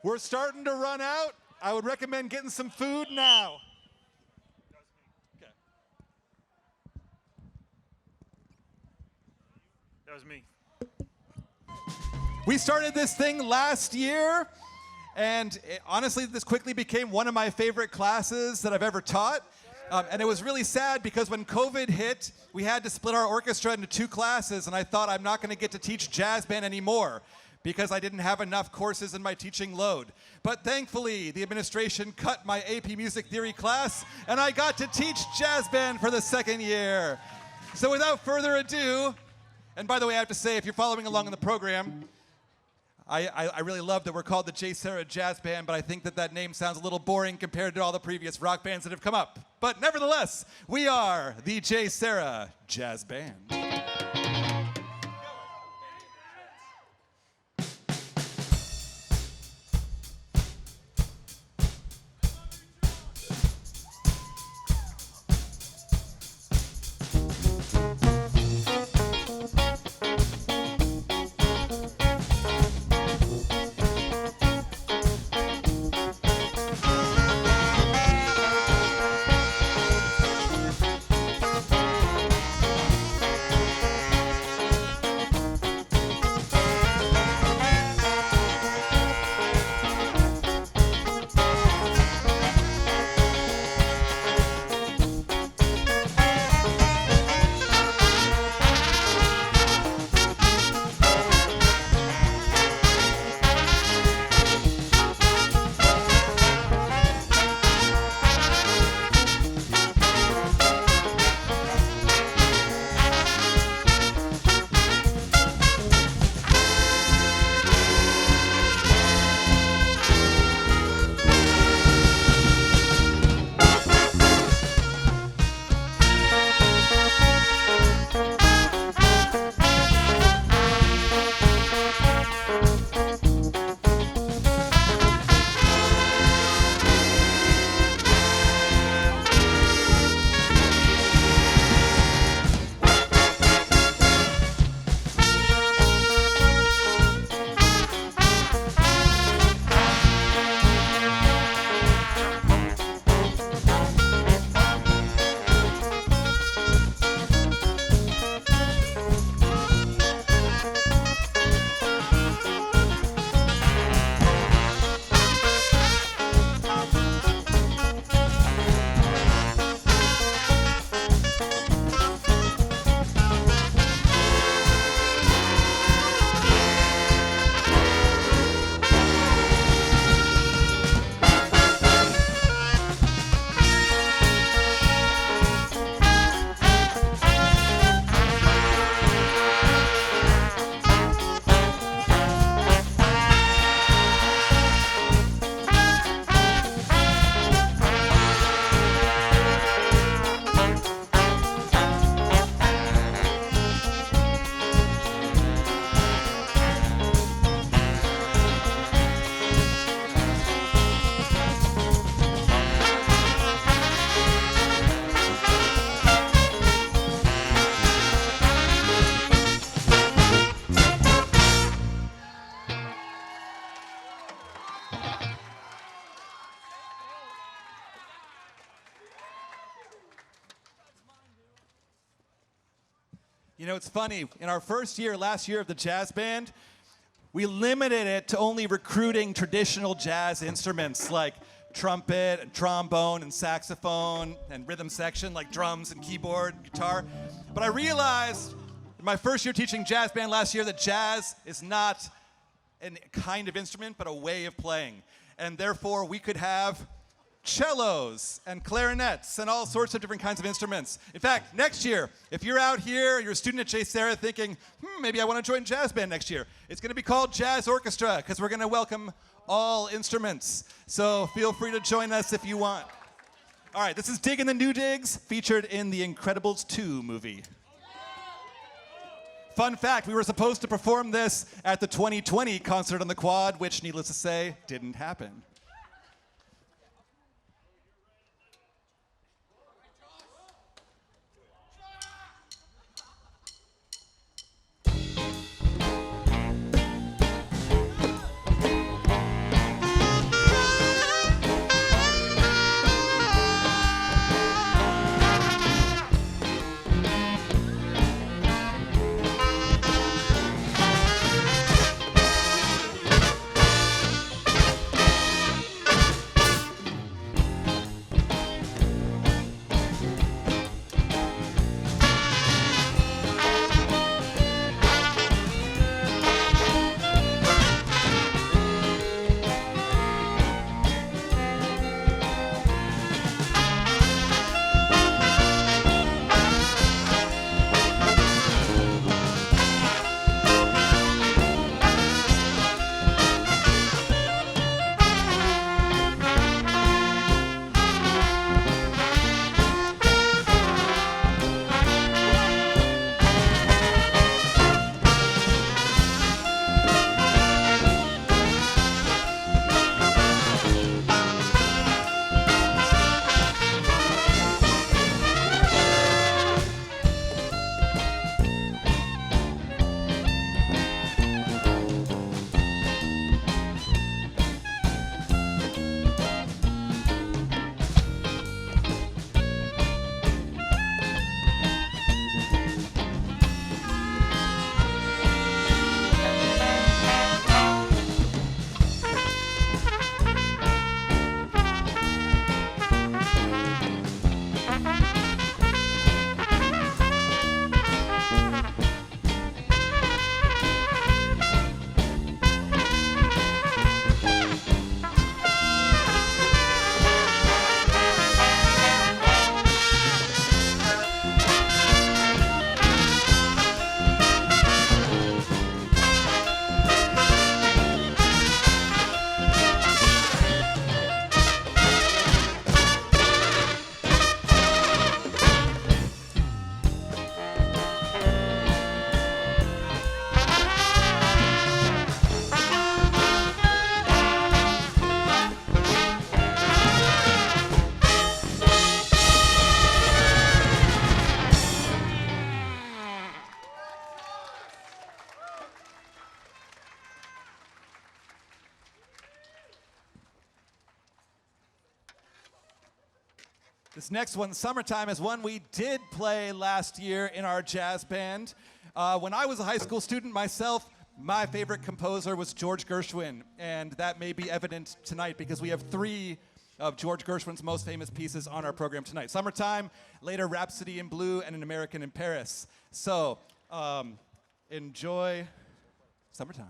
we're starting to run out. I would recommend getting some food now. Okay. That was me. We started this thing last year, and honestly, this quickly became one of my favorite classes that I've ever taught. And it was really sad because when COVID hit, we had to split our orchestra into 2 classes, and I thought I'm not going to get to teach jazz band anymore because I didn't have enough courses in my teaching load. But thankfully, the administration cut my AP Music Theory class, and I got to teach jazz band for the 2nd year. So without further ado, and by the way, I have to say, if you're following along in the program, I really love that we're called the JSerra Jazz Band, but I think that that name sounds a little boring compared to all the previous rock bands that have come up. But nevertheless, we are the JSerra Jazz Band. You know, it's funny. In our first year, last year of the jazz band, we limited it to only recruiting traditional jazz instruments like trumpet and trombone and saxophone and rhythm section like drums and keyboard, guitar. But I realized in my first year teaching jazz band last year that jazz is not a kind of instrument, but a way of playing. And therefore, we could have cellos and clarinets and all sorts of different kinds of instruments. In fact, next year, if you're out here, you're a student at JSerra thinking, maybe I want to join jazz band next year, it's going to be called Jazz Orchestra because we're going to welcome all instruments. So feel free to join us if you want. All right, this is Diggin' the New Digs, featured in the Incredibles 2 movie. Fun fact, we were supposed to perform this at the 2020 concert on the Quad, which, needless to say, didn't happen. This next one, Summertime, is one we did play last year in our jazz band. When I was a high school student myself, my favorite composer was George Gershwin, and that may be evident tonight because we have 3 of George Gershwin's most famous pieces on our program tonight. Summertime, later Rhapsody in Blue, and An American in Paris. So, enjoy Summertime.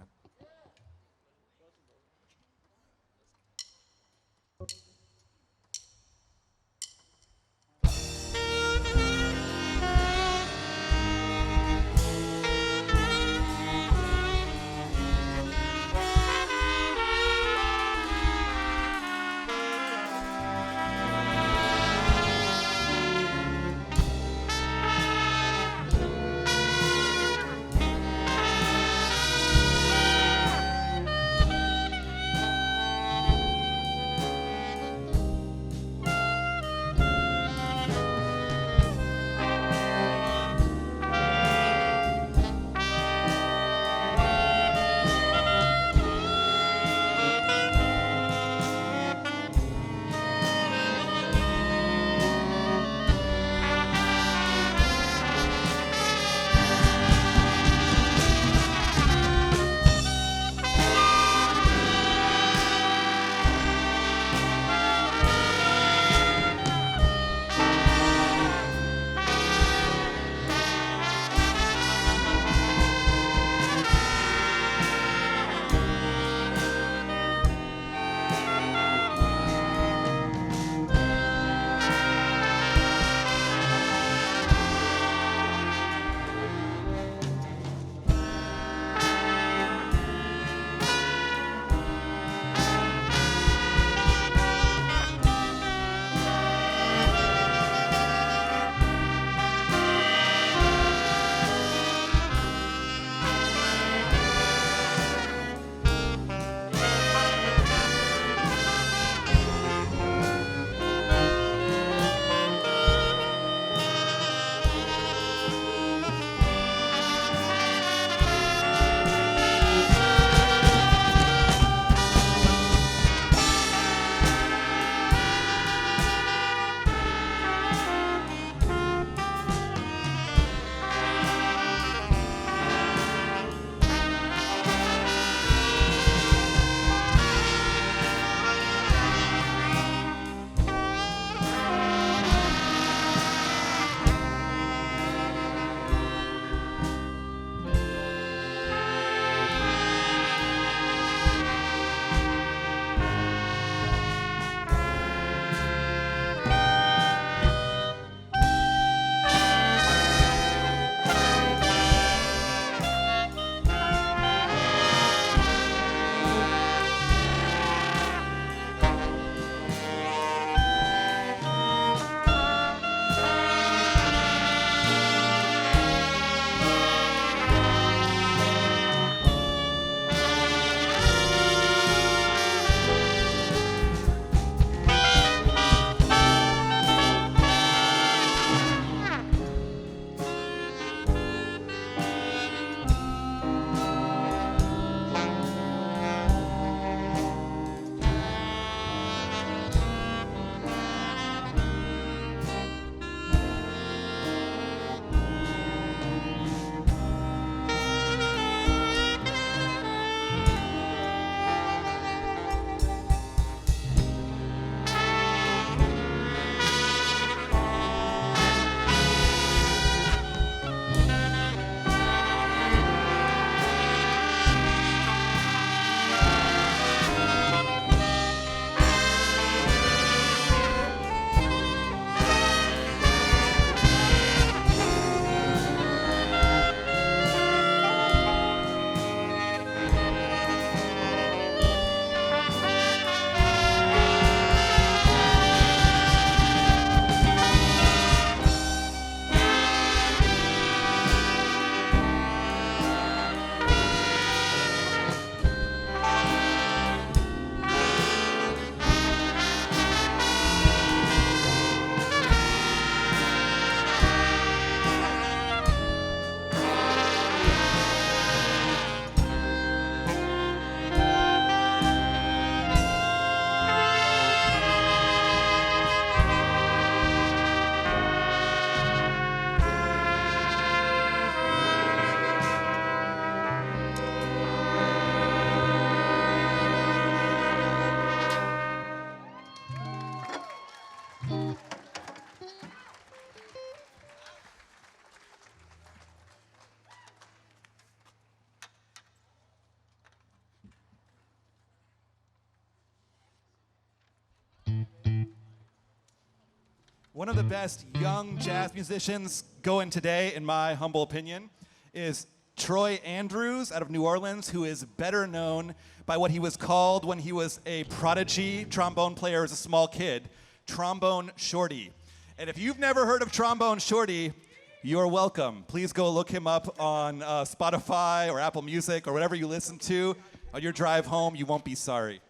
One of the best young jazz musicians going today, in my humble opinion, is Troy Andrews out of New Orleans, who is better known by what he was called when he was a prodigy trombone player as a small kid, Trombone Shorty. And if you've never heard of Trombone Shorty, you're welcome. Please go look him up on Spotify or Apple Music or whatever you listen to. On your drive home, you won't be sorry.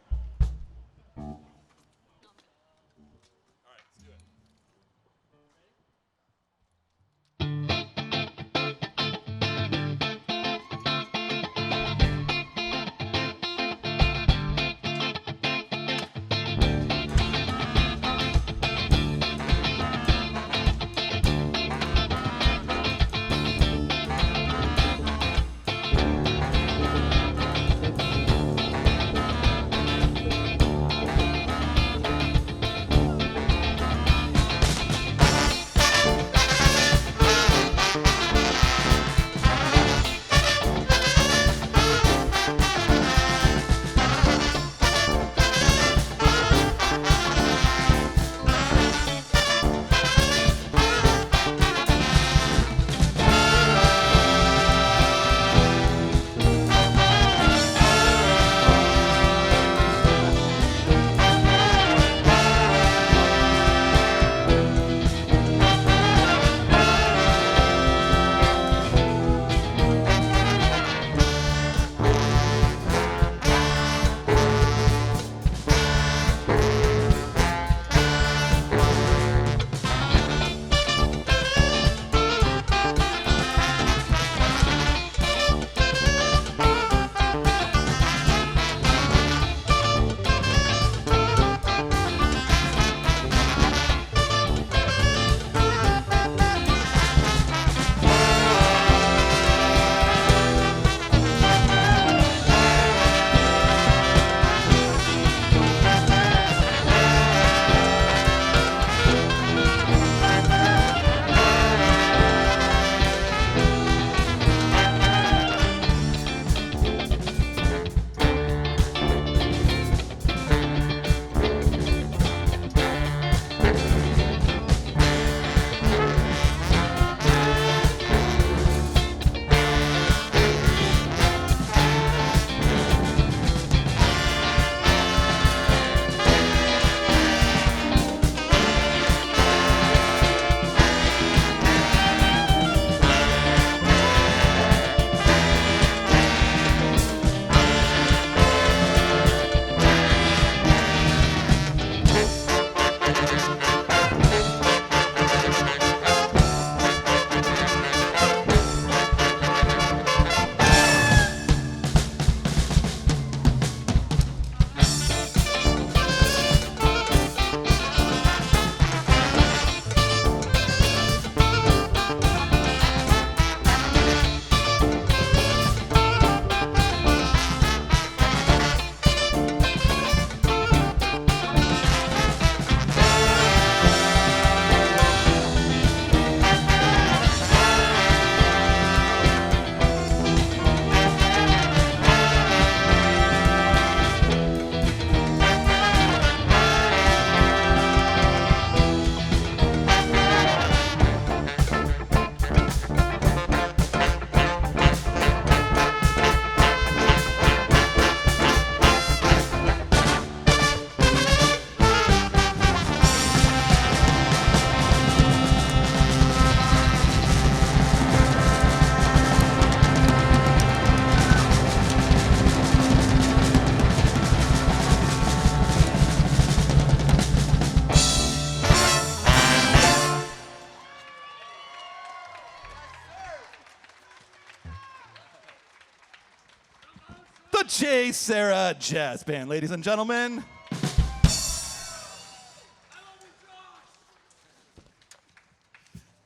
The JSerra Jazz Band, ladies and gentlemen.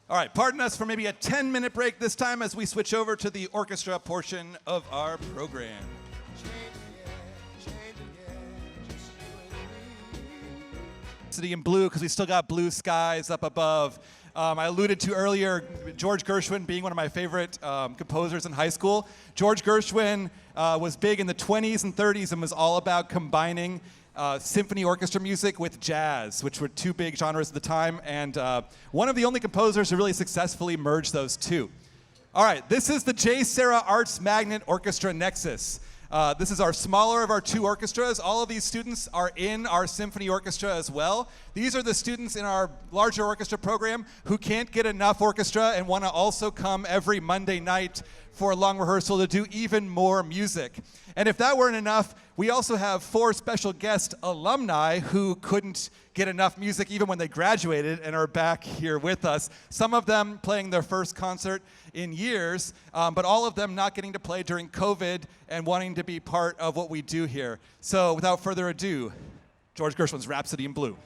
All right, pardon us for maybe a 10-minute break this time as we switch over to the orchestra portion of our program. City in blue because we still got blue skies up above. I alluded to earlier George Gershwin being one of my favorite composers in high school. George Gershwin was big in the 20s and 30s and was all about combining symphony orchestra music with jazz, which were two big genres at the time, and one of the only composers who really successfully merged those two. All right, this is the JSerra Arts Magnet Orchestra Nexus. This is our smaller of our two orchestras. All of these students are in our symphony orchestra as well. These are the students in our larger orchestra program who can't get enough orchestra and want to also come every Monday night for a long rehearsal to do even more music. And if that weren't enough, we also have 4 special guest alumni who couldn't get enough music even when they graduated and are back here with us. Some of them playing their first concert in years, but all of them not getting to play during COVID and wanting to be part of what we do here. So without further ado, George Gershwin's Rhapsody in Blue.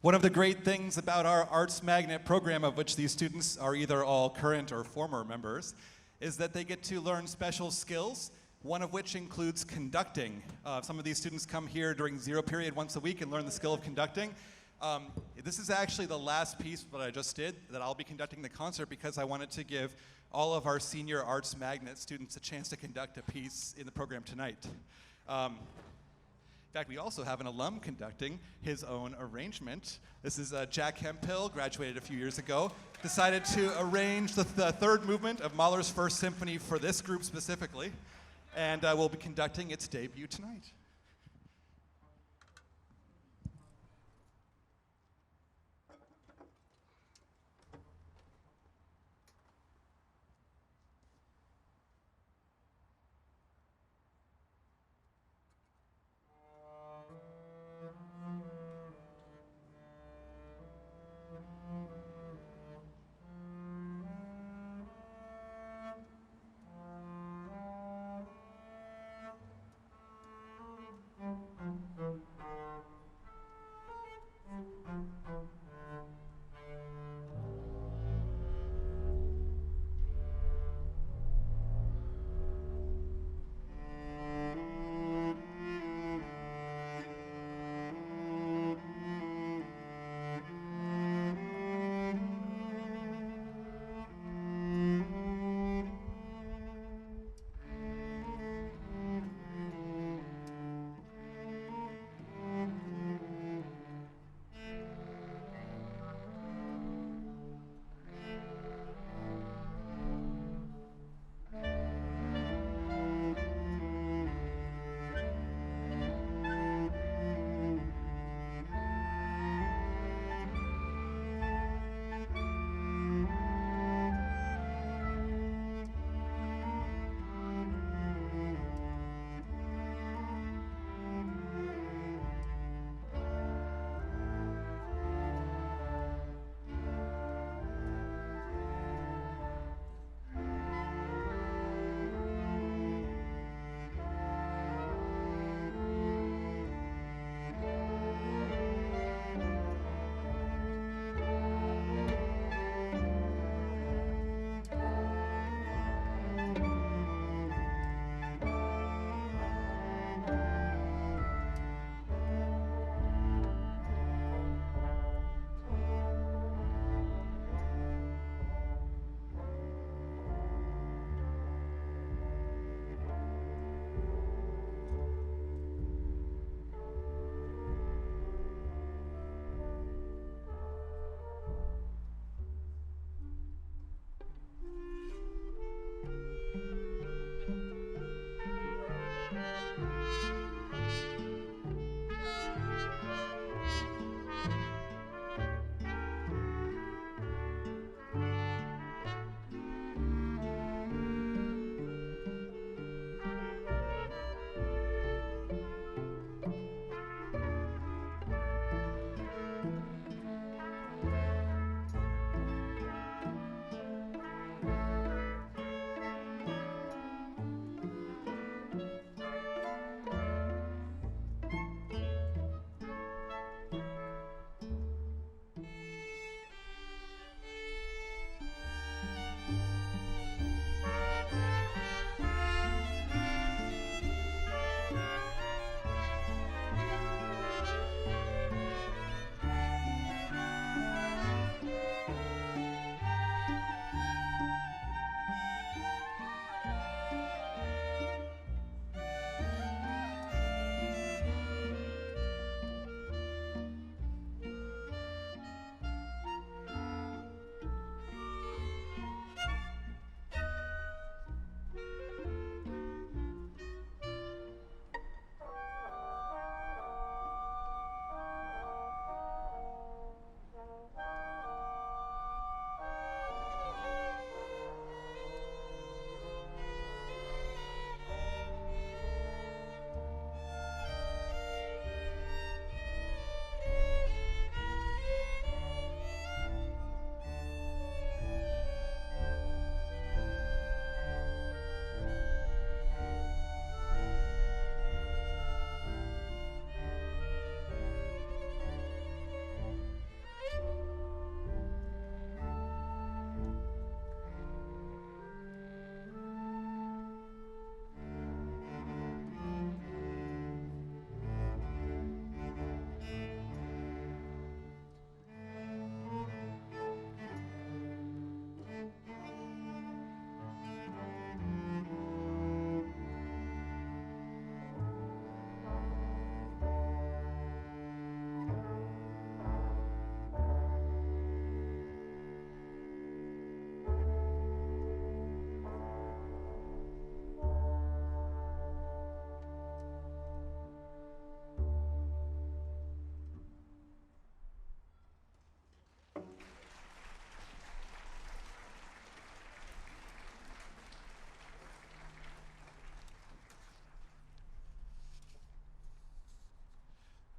One of the great things about our Arts Magnet program, of which these students are either all current or former members, is that they get to learn special skills, one of which includes conducting. Some of these students come here during zero period once a week and learn the skill of conducting. This is actually the last piece that I just did, that I'll be conducting the concert, because I wanted to give all of our senior Arts Magnet students a chance to conduct a piece in the program tonight. In fact, we also have an alum conducting his own arrangement. This is Jack Hemphill, graduated a few years ago, decided to arrange the third movement of Mahler's First Symphony for this group specifically, and will be conducting its debut tonight.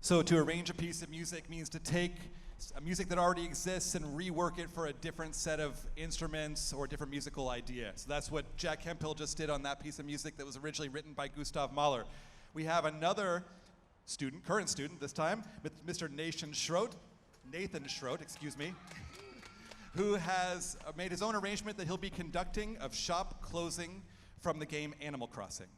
So to arrange a piece of music means to take a music that already exists and rework it for a different set of instruments or a different musical idea. So that's what Jack Hemphill just did on that piece of music that was originally written by Gustav Mahler. We have another student, current student this time, Mr. Nathan Schroet, who has made his own arrangement that he'll be conducting of shop closing from the game Animal Crossing.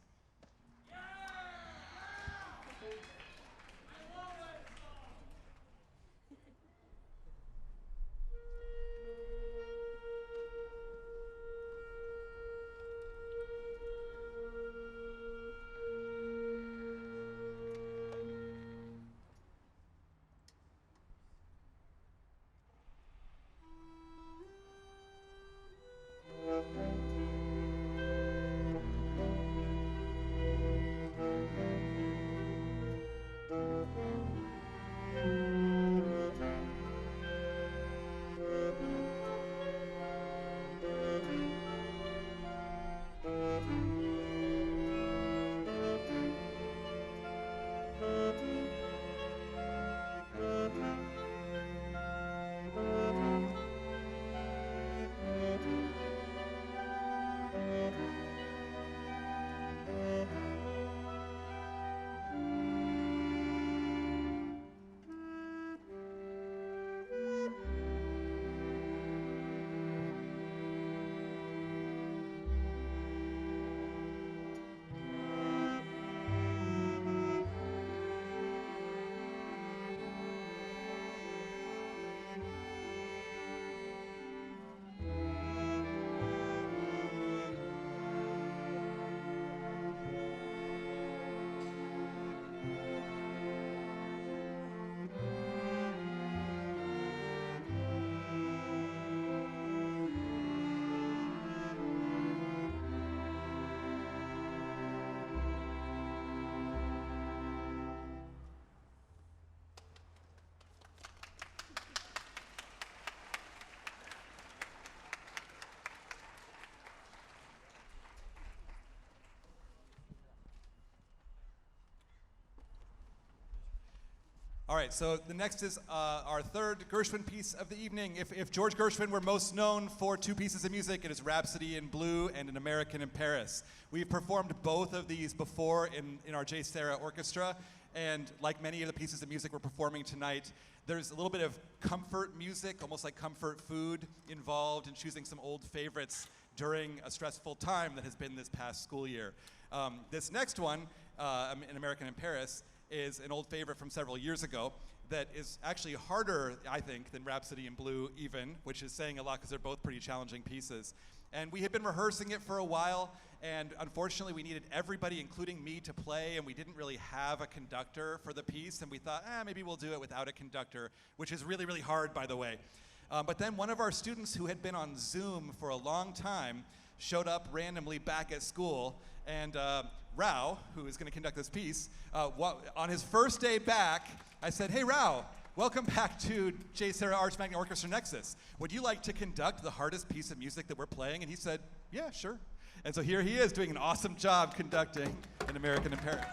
All right, so the next is our third Gershwin piece of the evening. If George Gershwin were most known for two pieces of music, it is Rhapsody in Blue and An American in Paris. We've performed both of these before in our JSerra orchestra, and like many of the pieces of music we're performing tonight, there's a little bit of comfort music, almost like comfort food, involved in choosing some old favorites during a stressful time that has been this past school year. This next one, An American in Paris, is an old favorite from several years ago that is actually harder, I think, than Rhapsody in Blue even, which is saying a lot because they're both pretty challenging pieces. And we had been rehearsing it for a while, and unfortunately we needed everybody, including me, to play, and we didn't really have a conductor for the piece, and we thought, maybe we'll do it without a conductor, which is really, really hard, by the way. But then one of our students who had been on Zoom for a long time showed up randomly back at school, and Rao, who is going to conduct this piece, on his first day back, I said, "Hey, Rao, welcome back to JSerra Arts-Magnet Orchestra Nexus. Would you like to conduct the hardest piece of music that we're playing?" And he said, "Yeah, sure." And so here he is doing an awesome job conducting An American in Paris.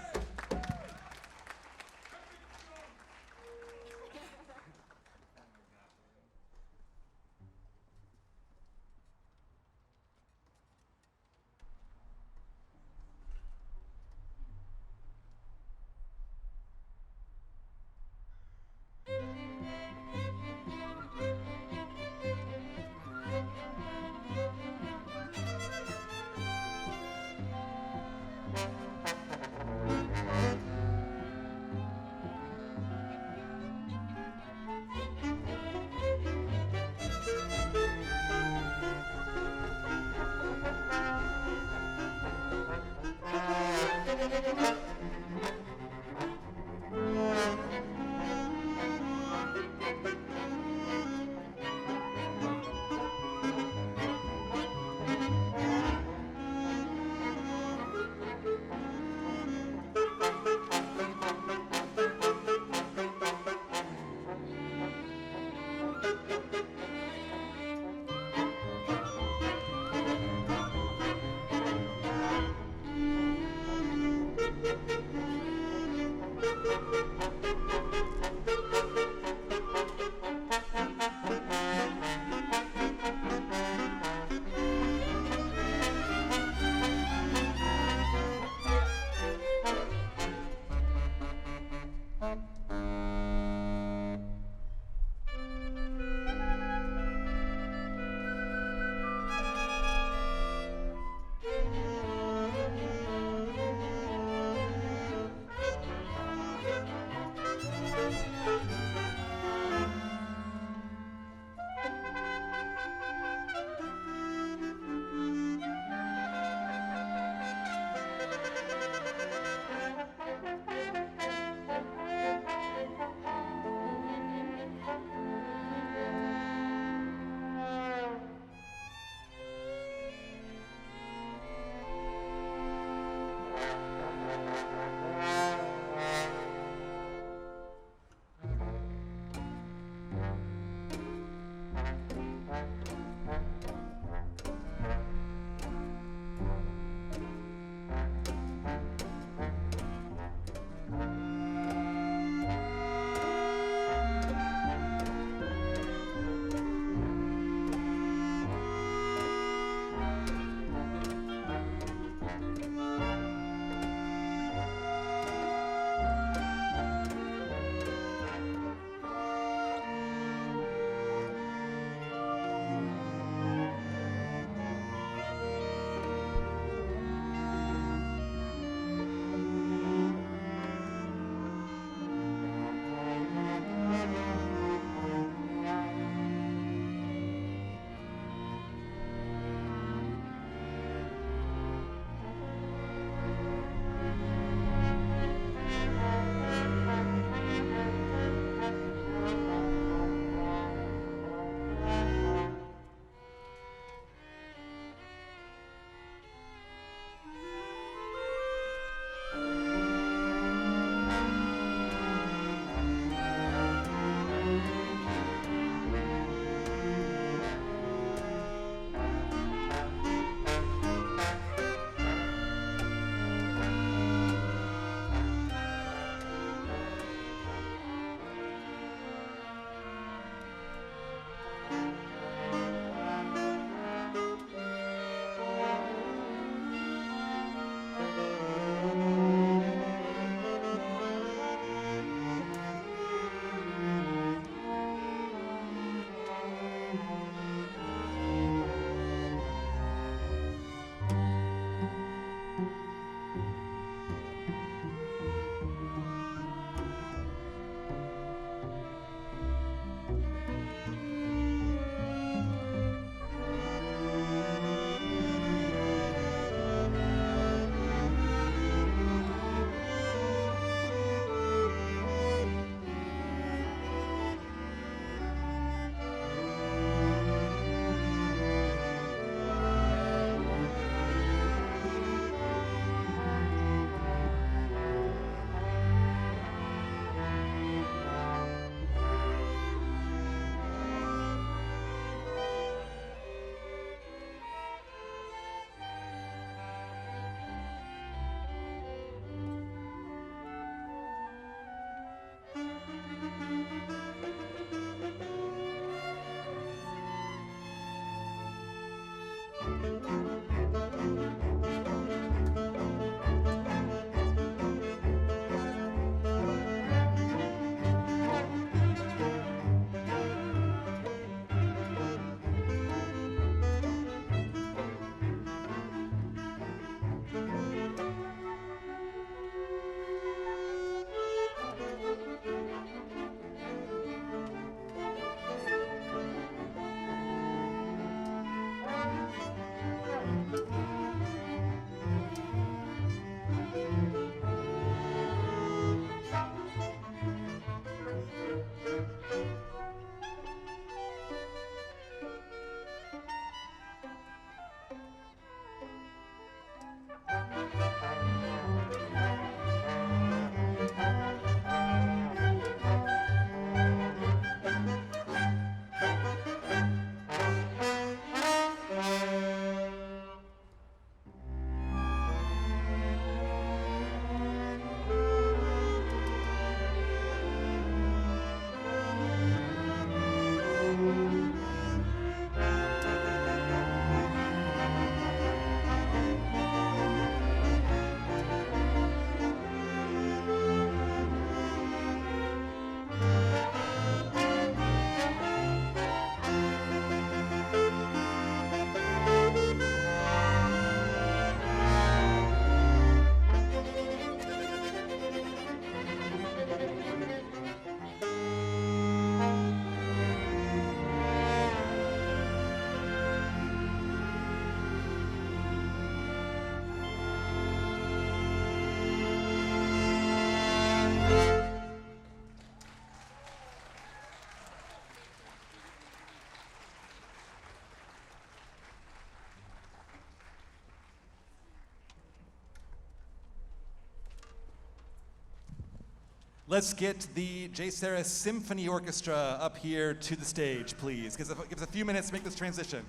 Let's get the JSerra Symphony Orchestra up here to the stage, please. Give us a few minutes to make this transition.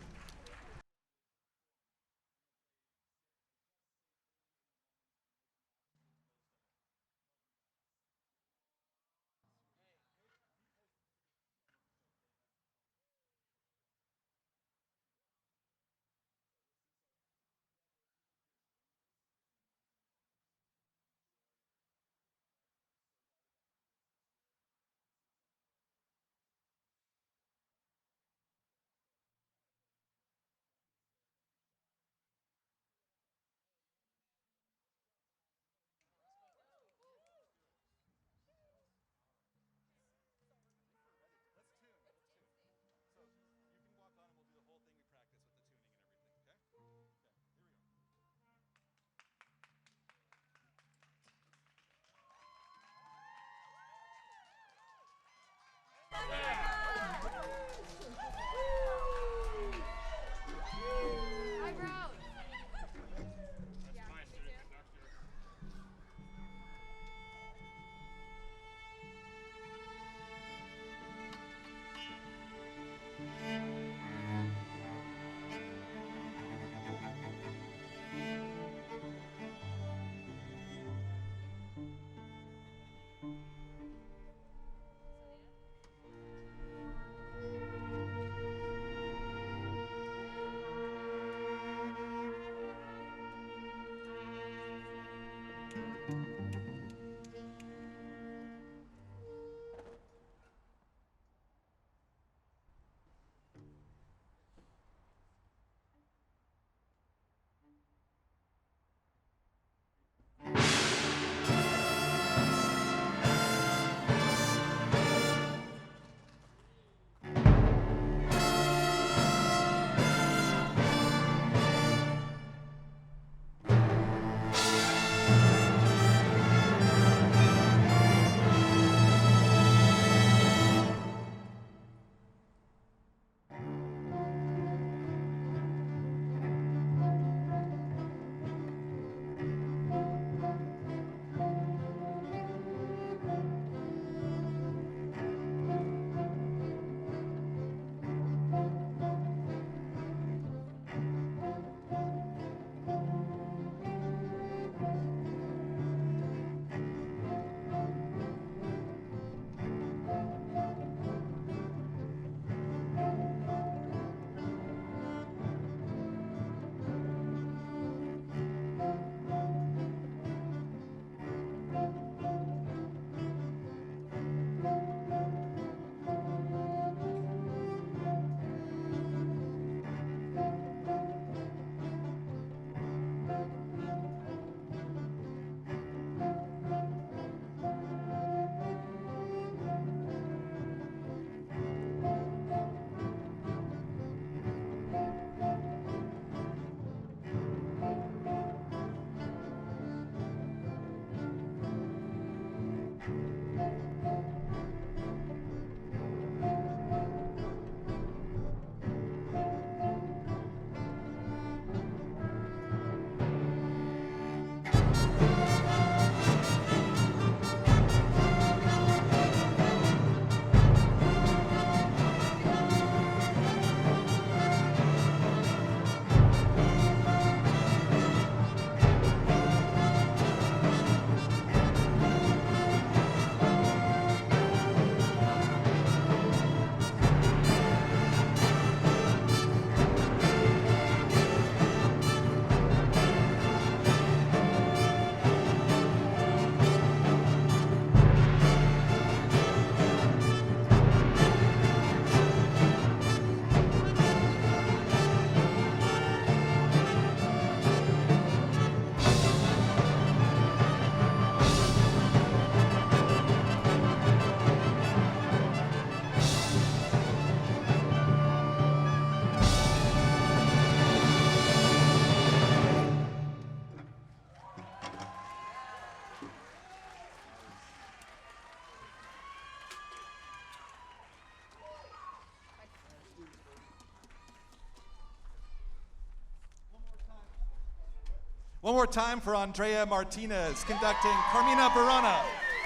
One more time for Andrea Martinez conducting Carmina Burana.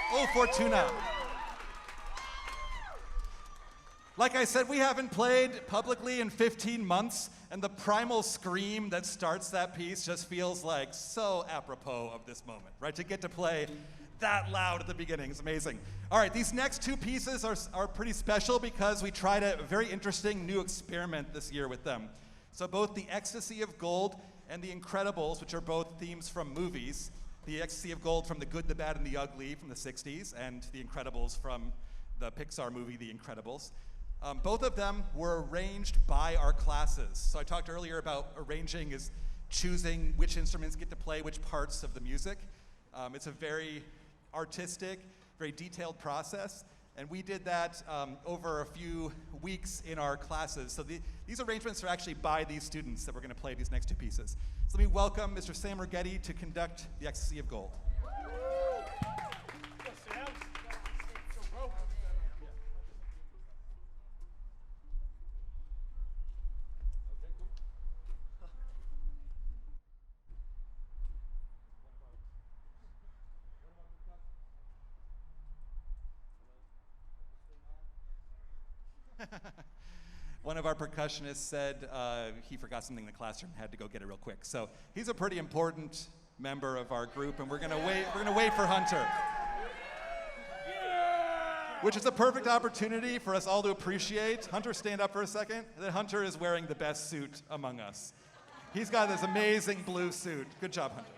Oh, Fortuna. Like I said, we haven't played publicly in 15 months, and the primal scream that starts that piece just feels like so apropos of this moment, right? To get to play that loud at the beginning is amazing. All right, these next two pieces are pretty special because we tried a very interesting new experiment this year with them. So both the Ecstasy of Gold and the Incredibles, which are both themes from movies, the Ecstasy of Gold from The Good, the Bad, and the Ugly from the 60s, and the Incredibles from the Pixar movie, The Incredibles. Both of them were arranged by our classes. So I talked earlier about arranging is choosing which instruments get to play which parts of the music. It's a very artistic, very detailed process, and we did that over a few weeks in our classes. So these arrangements are actually by these students that we're going to play these next two pieces. So let me welcome Mr. Sam Rigetti to conduct the Ecstasy of Gold. One of our percussionists said he forgot something in the classroom, had to go get it real quick. So he's a pretty important member of our group, and we're gonna wait for Hunter. Which is a perfect opportunity for us all to appreciate. Hunter, stand up for a second. That Hunter is wearing the best suit among us. He's got this amazing blue suit. Good job, Hunter.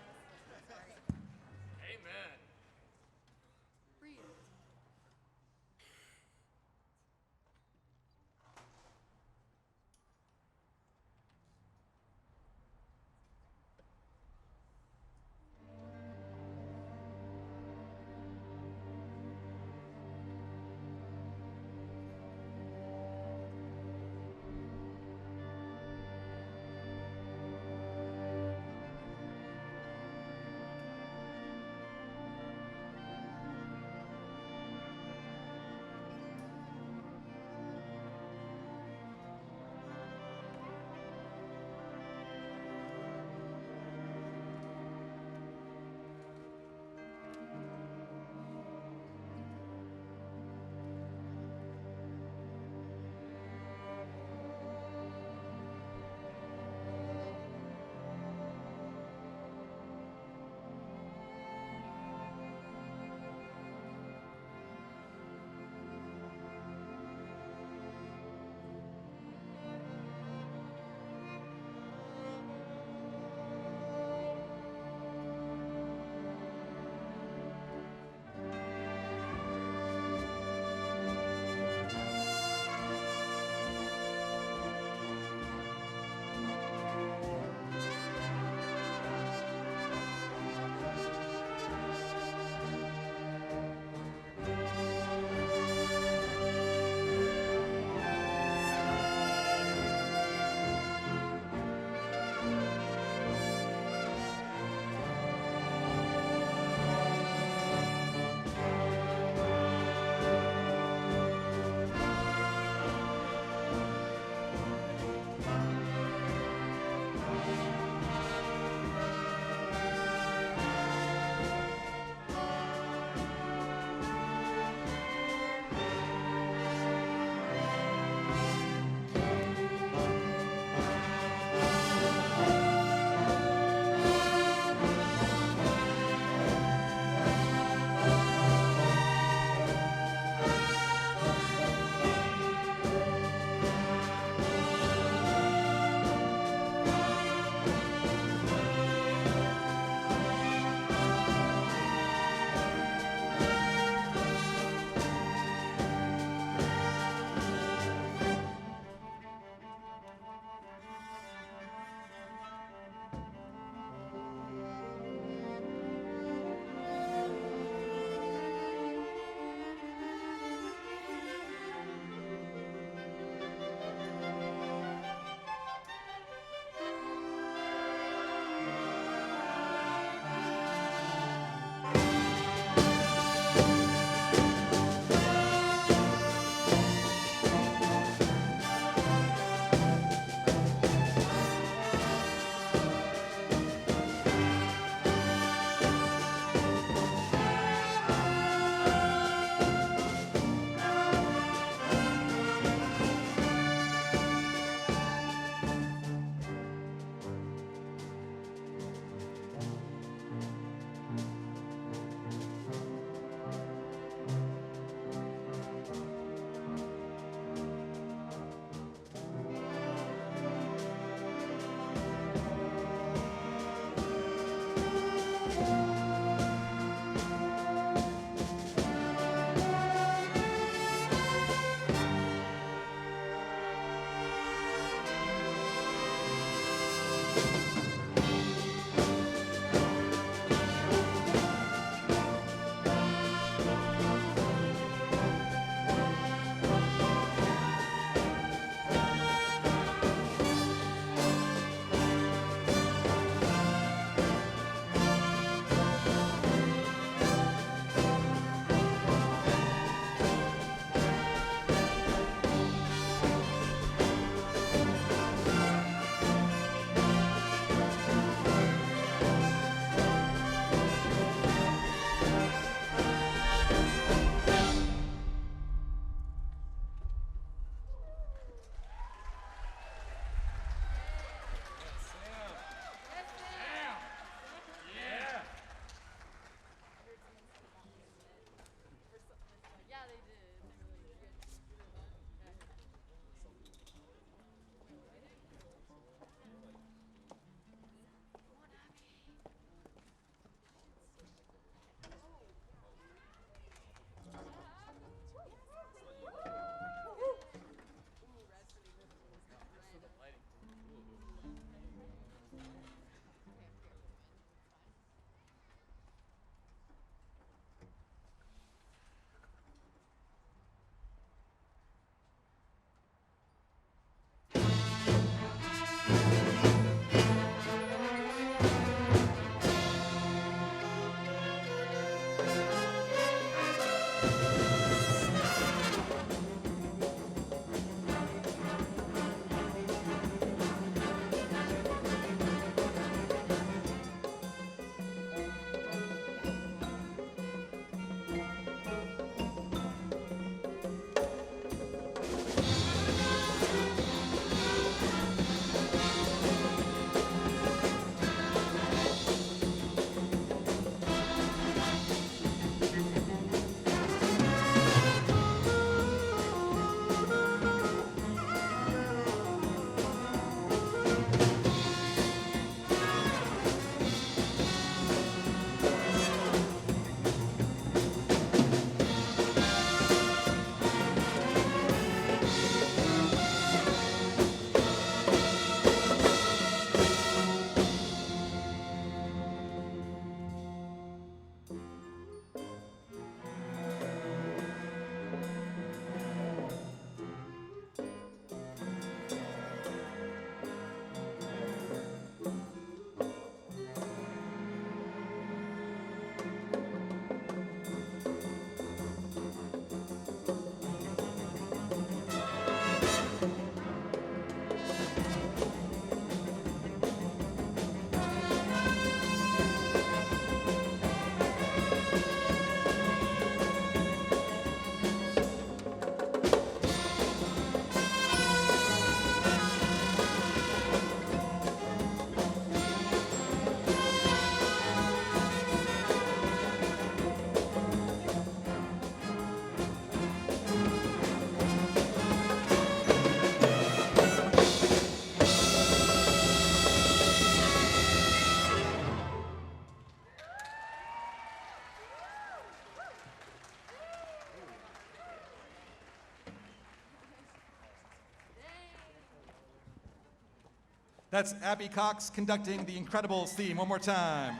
That's Abby Cox conducting the Incredibles theme one more time.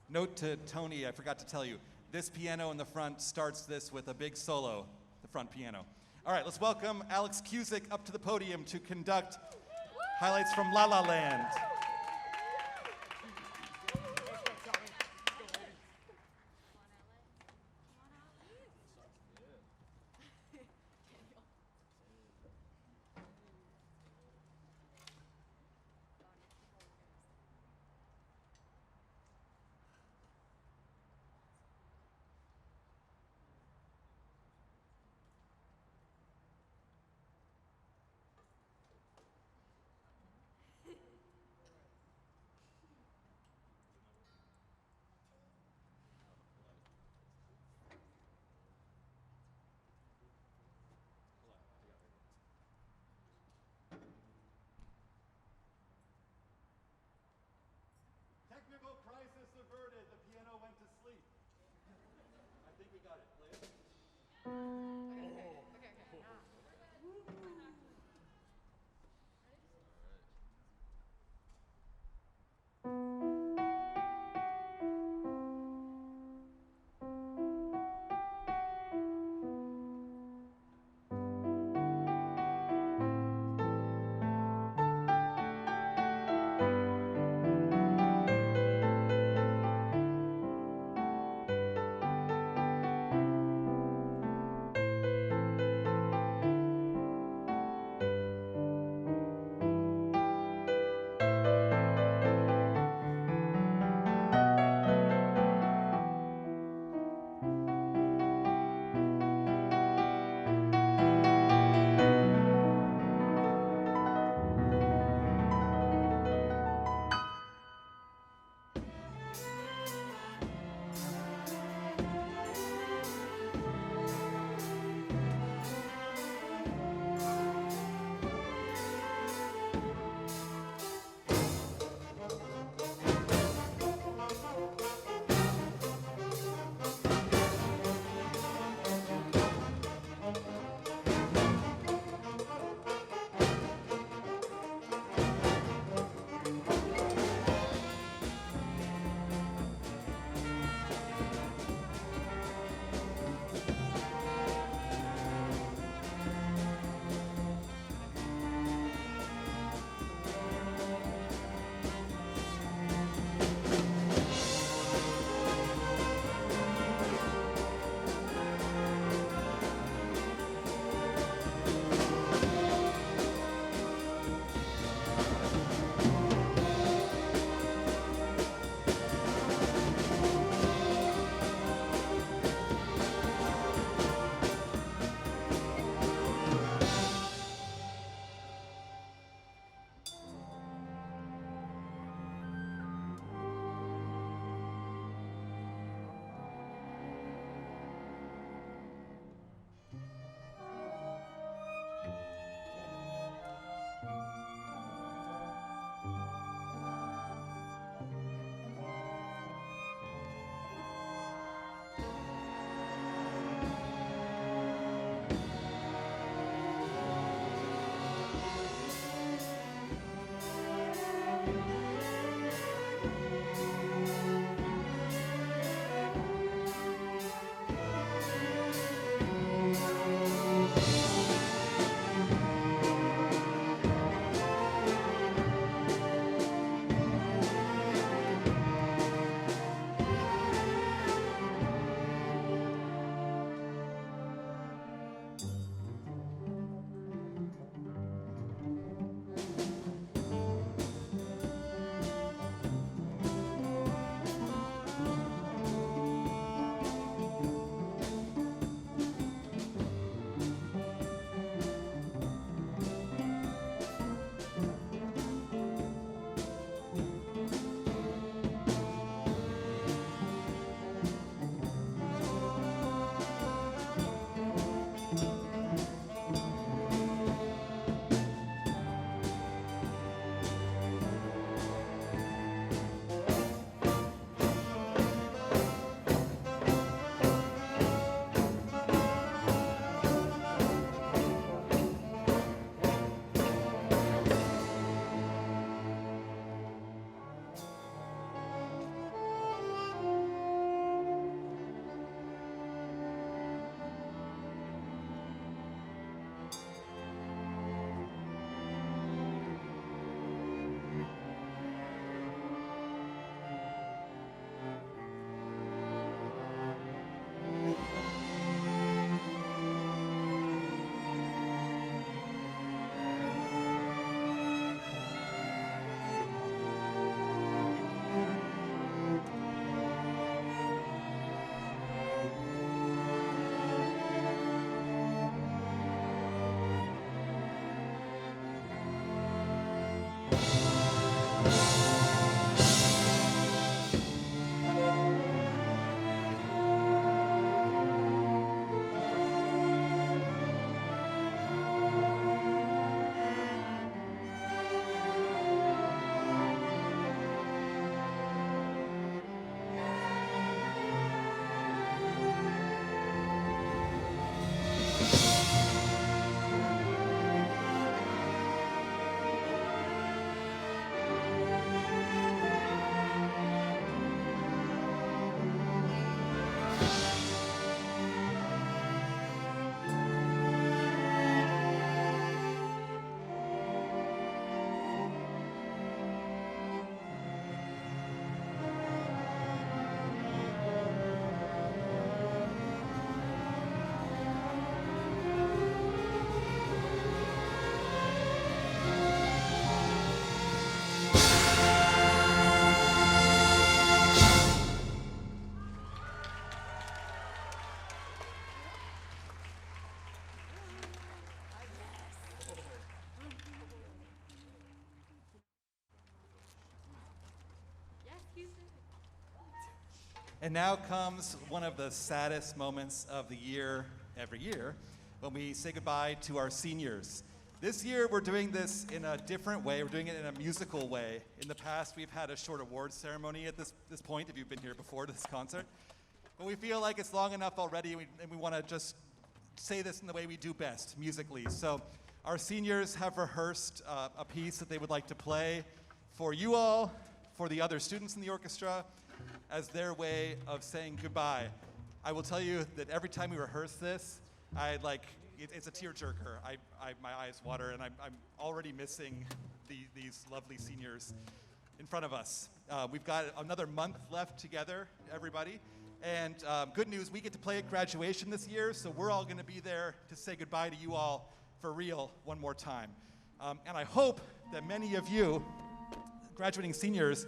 Note to Tony, I forgot to tell you, this piano in the front starts this with a big solo, the front piano. All right, let's welcome Alex Cusick up to the podium to conduct highlights from La La Land. And now comes one of the saddest moments of the year, every year, when we say goodbye to our seniors. This year, we're doing this in a different way. We're doing it in a musical way. In the past, we've had a short awards ceremony at this point, if you've been here before to this concert. But we feel like it's long enough already, and we want to just say this in the way we do best, musically. So our seniors have rehearsed a piece that they would like to play for you all, for the other students in the orchestra, as their way of saying goodbye. I will tell you that every time we rehearse this, it's a tearjerker. My eyes water, and I'm already missing these lovely seniors in front of us. We've got another month left together, everybody. And good news, we get to play at graduation this year, so we're all going to be there to say goodbye to you all for real one more time. And I hope that many of you, graduating seniors,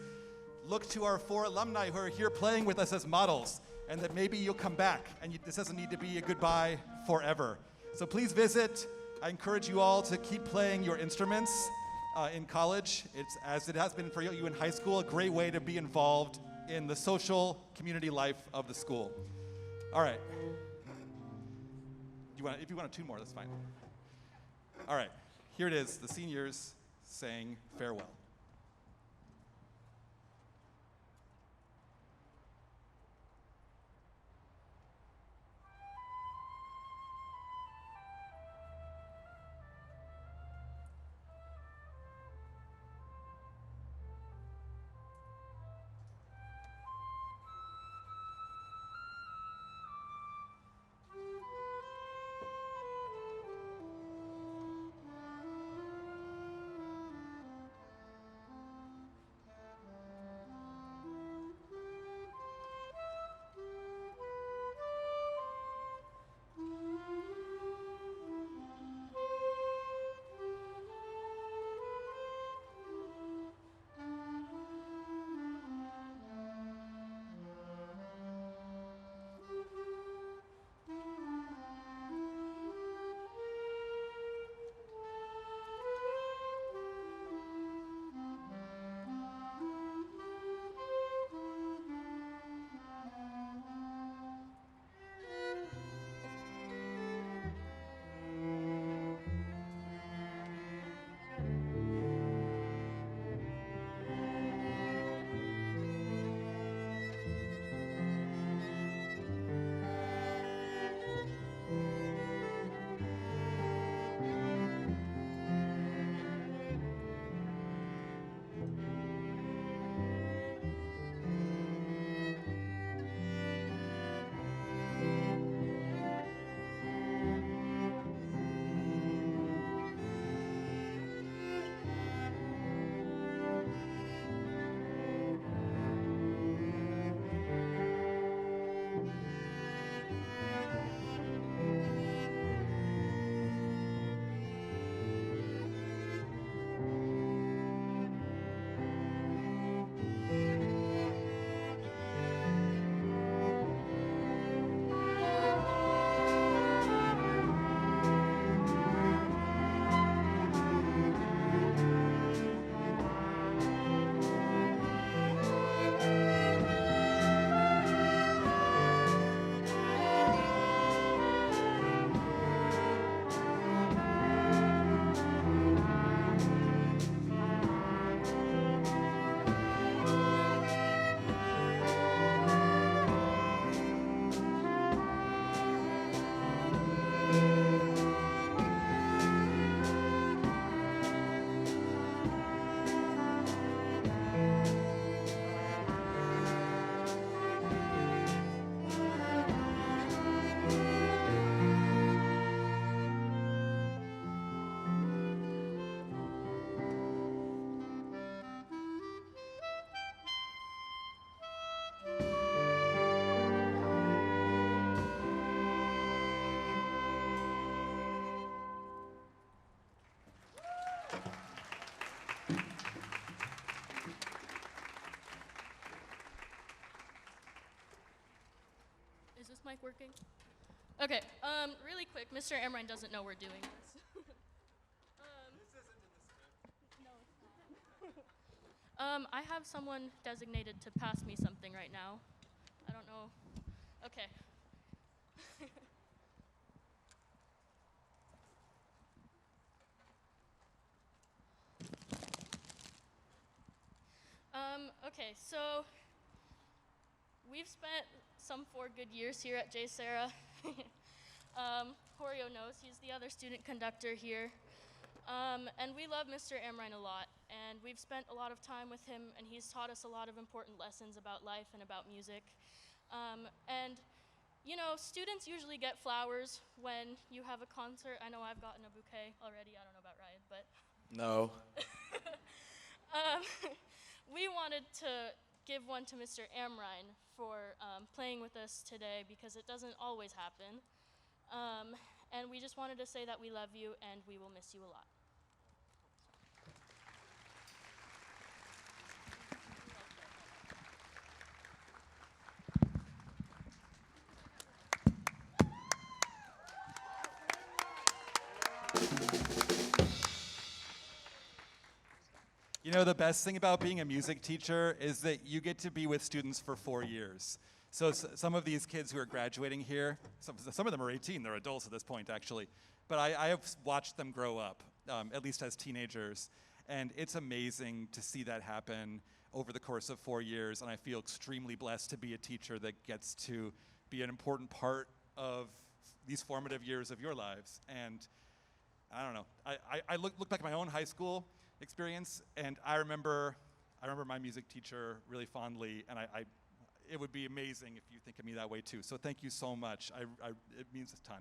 look to our 4 alumni who are here playing with us as models, and that maybe you'll come back, and this doesn't need to be a goodbye forever. So please visit. I encourage you all to keep playing your instruments in college. It's, as it has been for you in high school, a great way to be involved in the social community life of the school. All right. If you want to tune more, that's fine. All right. Here it is, the seniors saying farewell. Is this mic working? Okay, really quick, Mr. Amrine doesn't know we're doing this. This isn't in the script. No, it's not. I have someone designated to pass me something right now. I don't don't know. Okay. Okay, so we've spent some 4 good years here at JSerra. Horio knows, he's the other student conductor here. And we love Mr. Amrine a lot, and we've spent a lot of time with him, and he's taught us a lot of important lessons about life and about music. And you know, students usually get flowers when you have a concert. I know I've gotten a bouquet already. I don't know about Ryan, but No. we wanted to give one to Mr. Amrine for playing with us today because it doesn't always happen. And we just wanted to say that we love you and we will miss you a lot. You know, the best thing about being a music teacher is that you get to be with students for 4 years. So some of these kids who are graduating here, some of them are 18, they're adults at this point actually, but I have watched them grow up, at least as teenagers, and it's amazing to see that happen over the course of 4 years, and I feel extremely blessed to be a teacher that gets to be an important part of these formative years of your lives. And I don't know, I look back at my own high school experience, and I remember my music teacher really fondly, and it would be amazing if you think of me that way too. So thank you so much. It means a ton.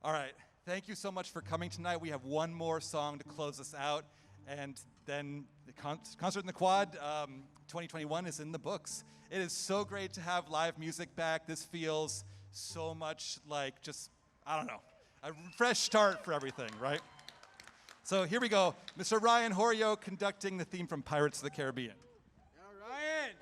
All right, thank you so much for coming tonight. We have one more song to close us out, and then the Concert in the Quad 2021 is in the books. It is so great to have live music back. This feels so much like just, I don't know, a fresh start for everything, right? So here we go. Mr. Ryan Horio conducting the theme from Pirates of the Caribbean. All Ryan.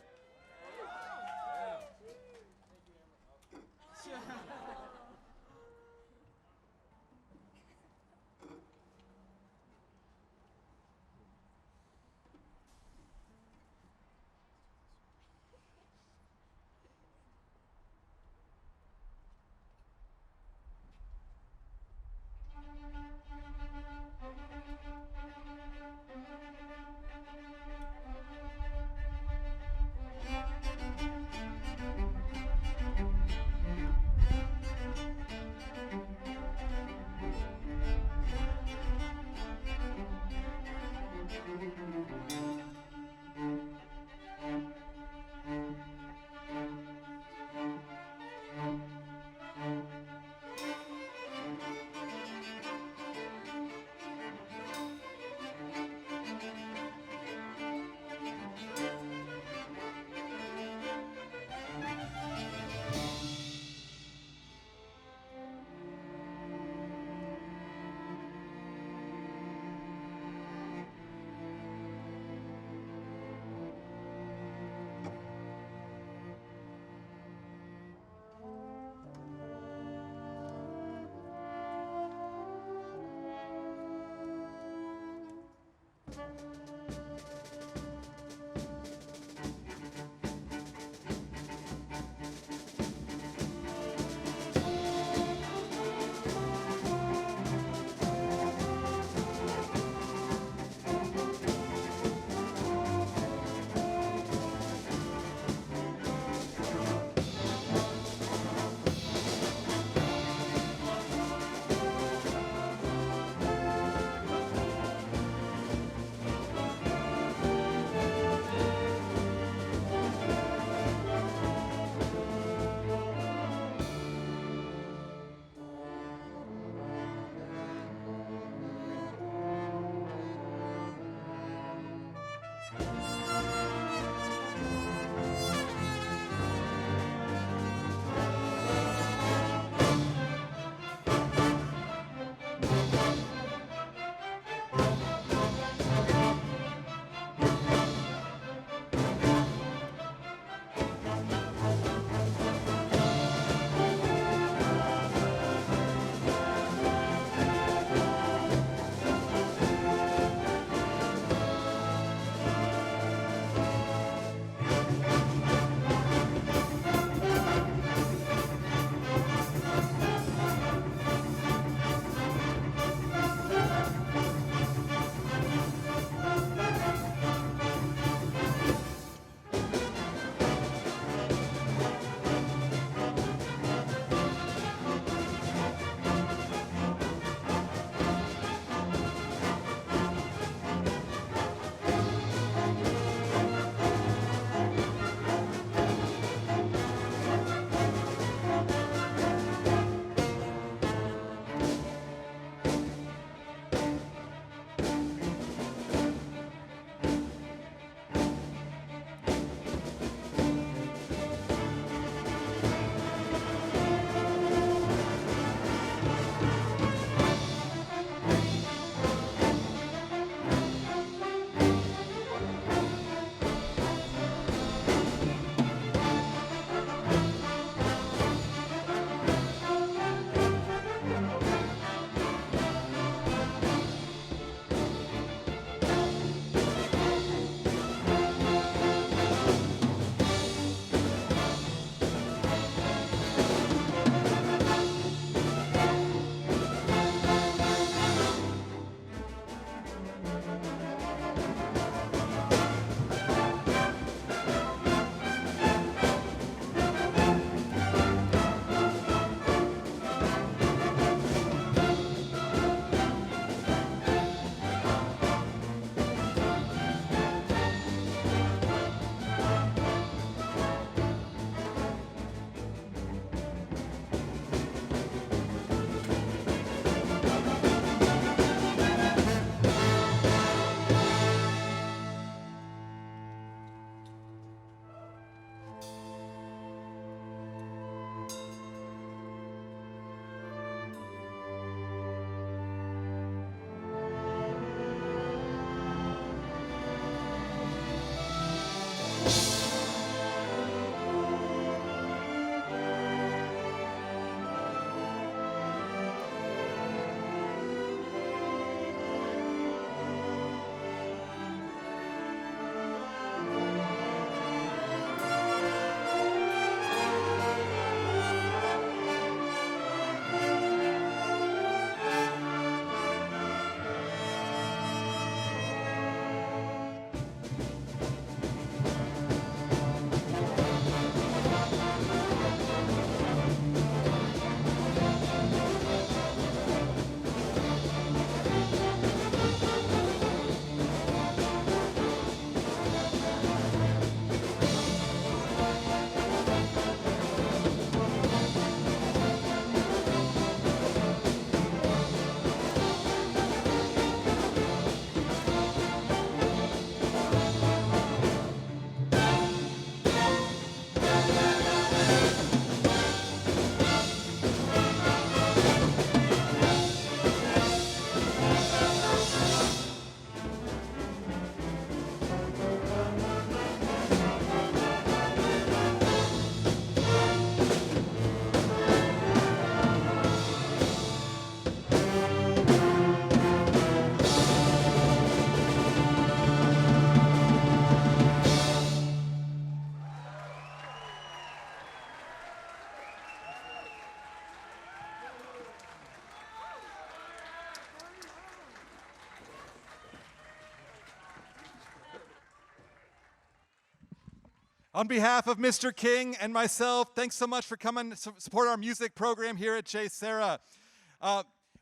On behalf of Mr. King and myself, thanks so much for coming to support our music program here at JSerra.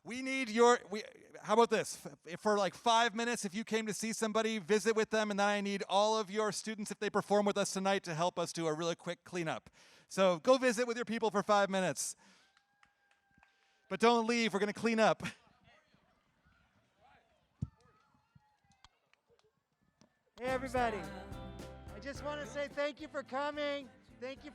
We need your, how about this? For like 5 minutes, if you came to see somebody, visit with them, and then I need all of your students, if they perform with us tonight, to help us do a really quick cleanup. So go visit with your people for 5 minutes. But don't leave, we're gonna clean up. Hey everybody, I just want to say thank you for coming. Thank you.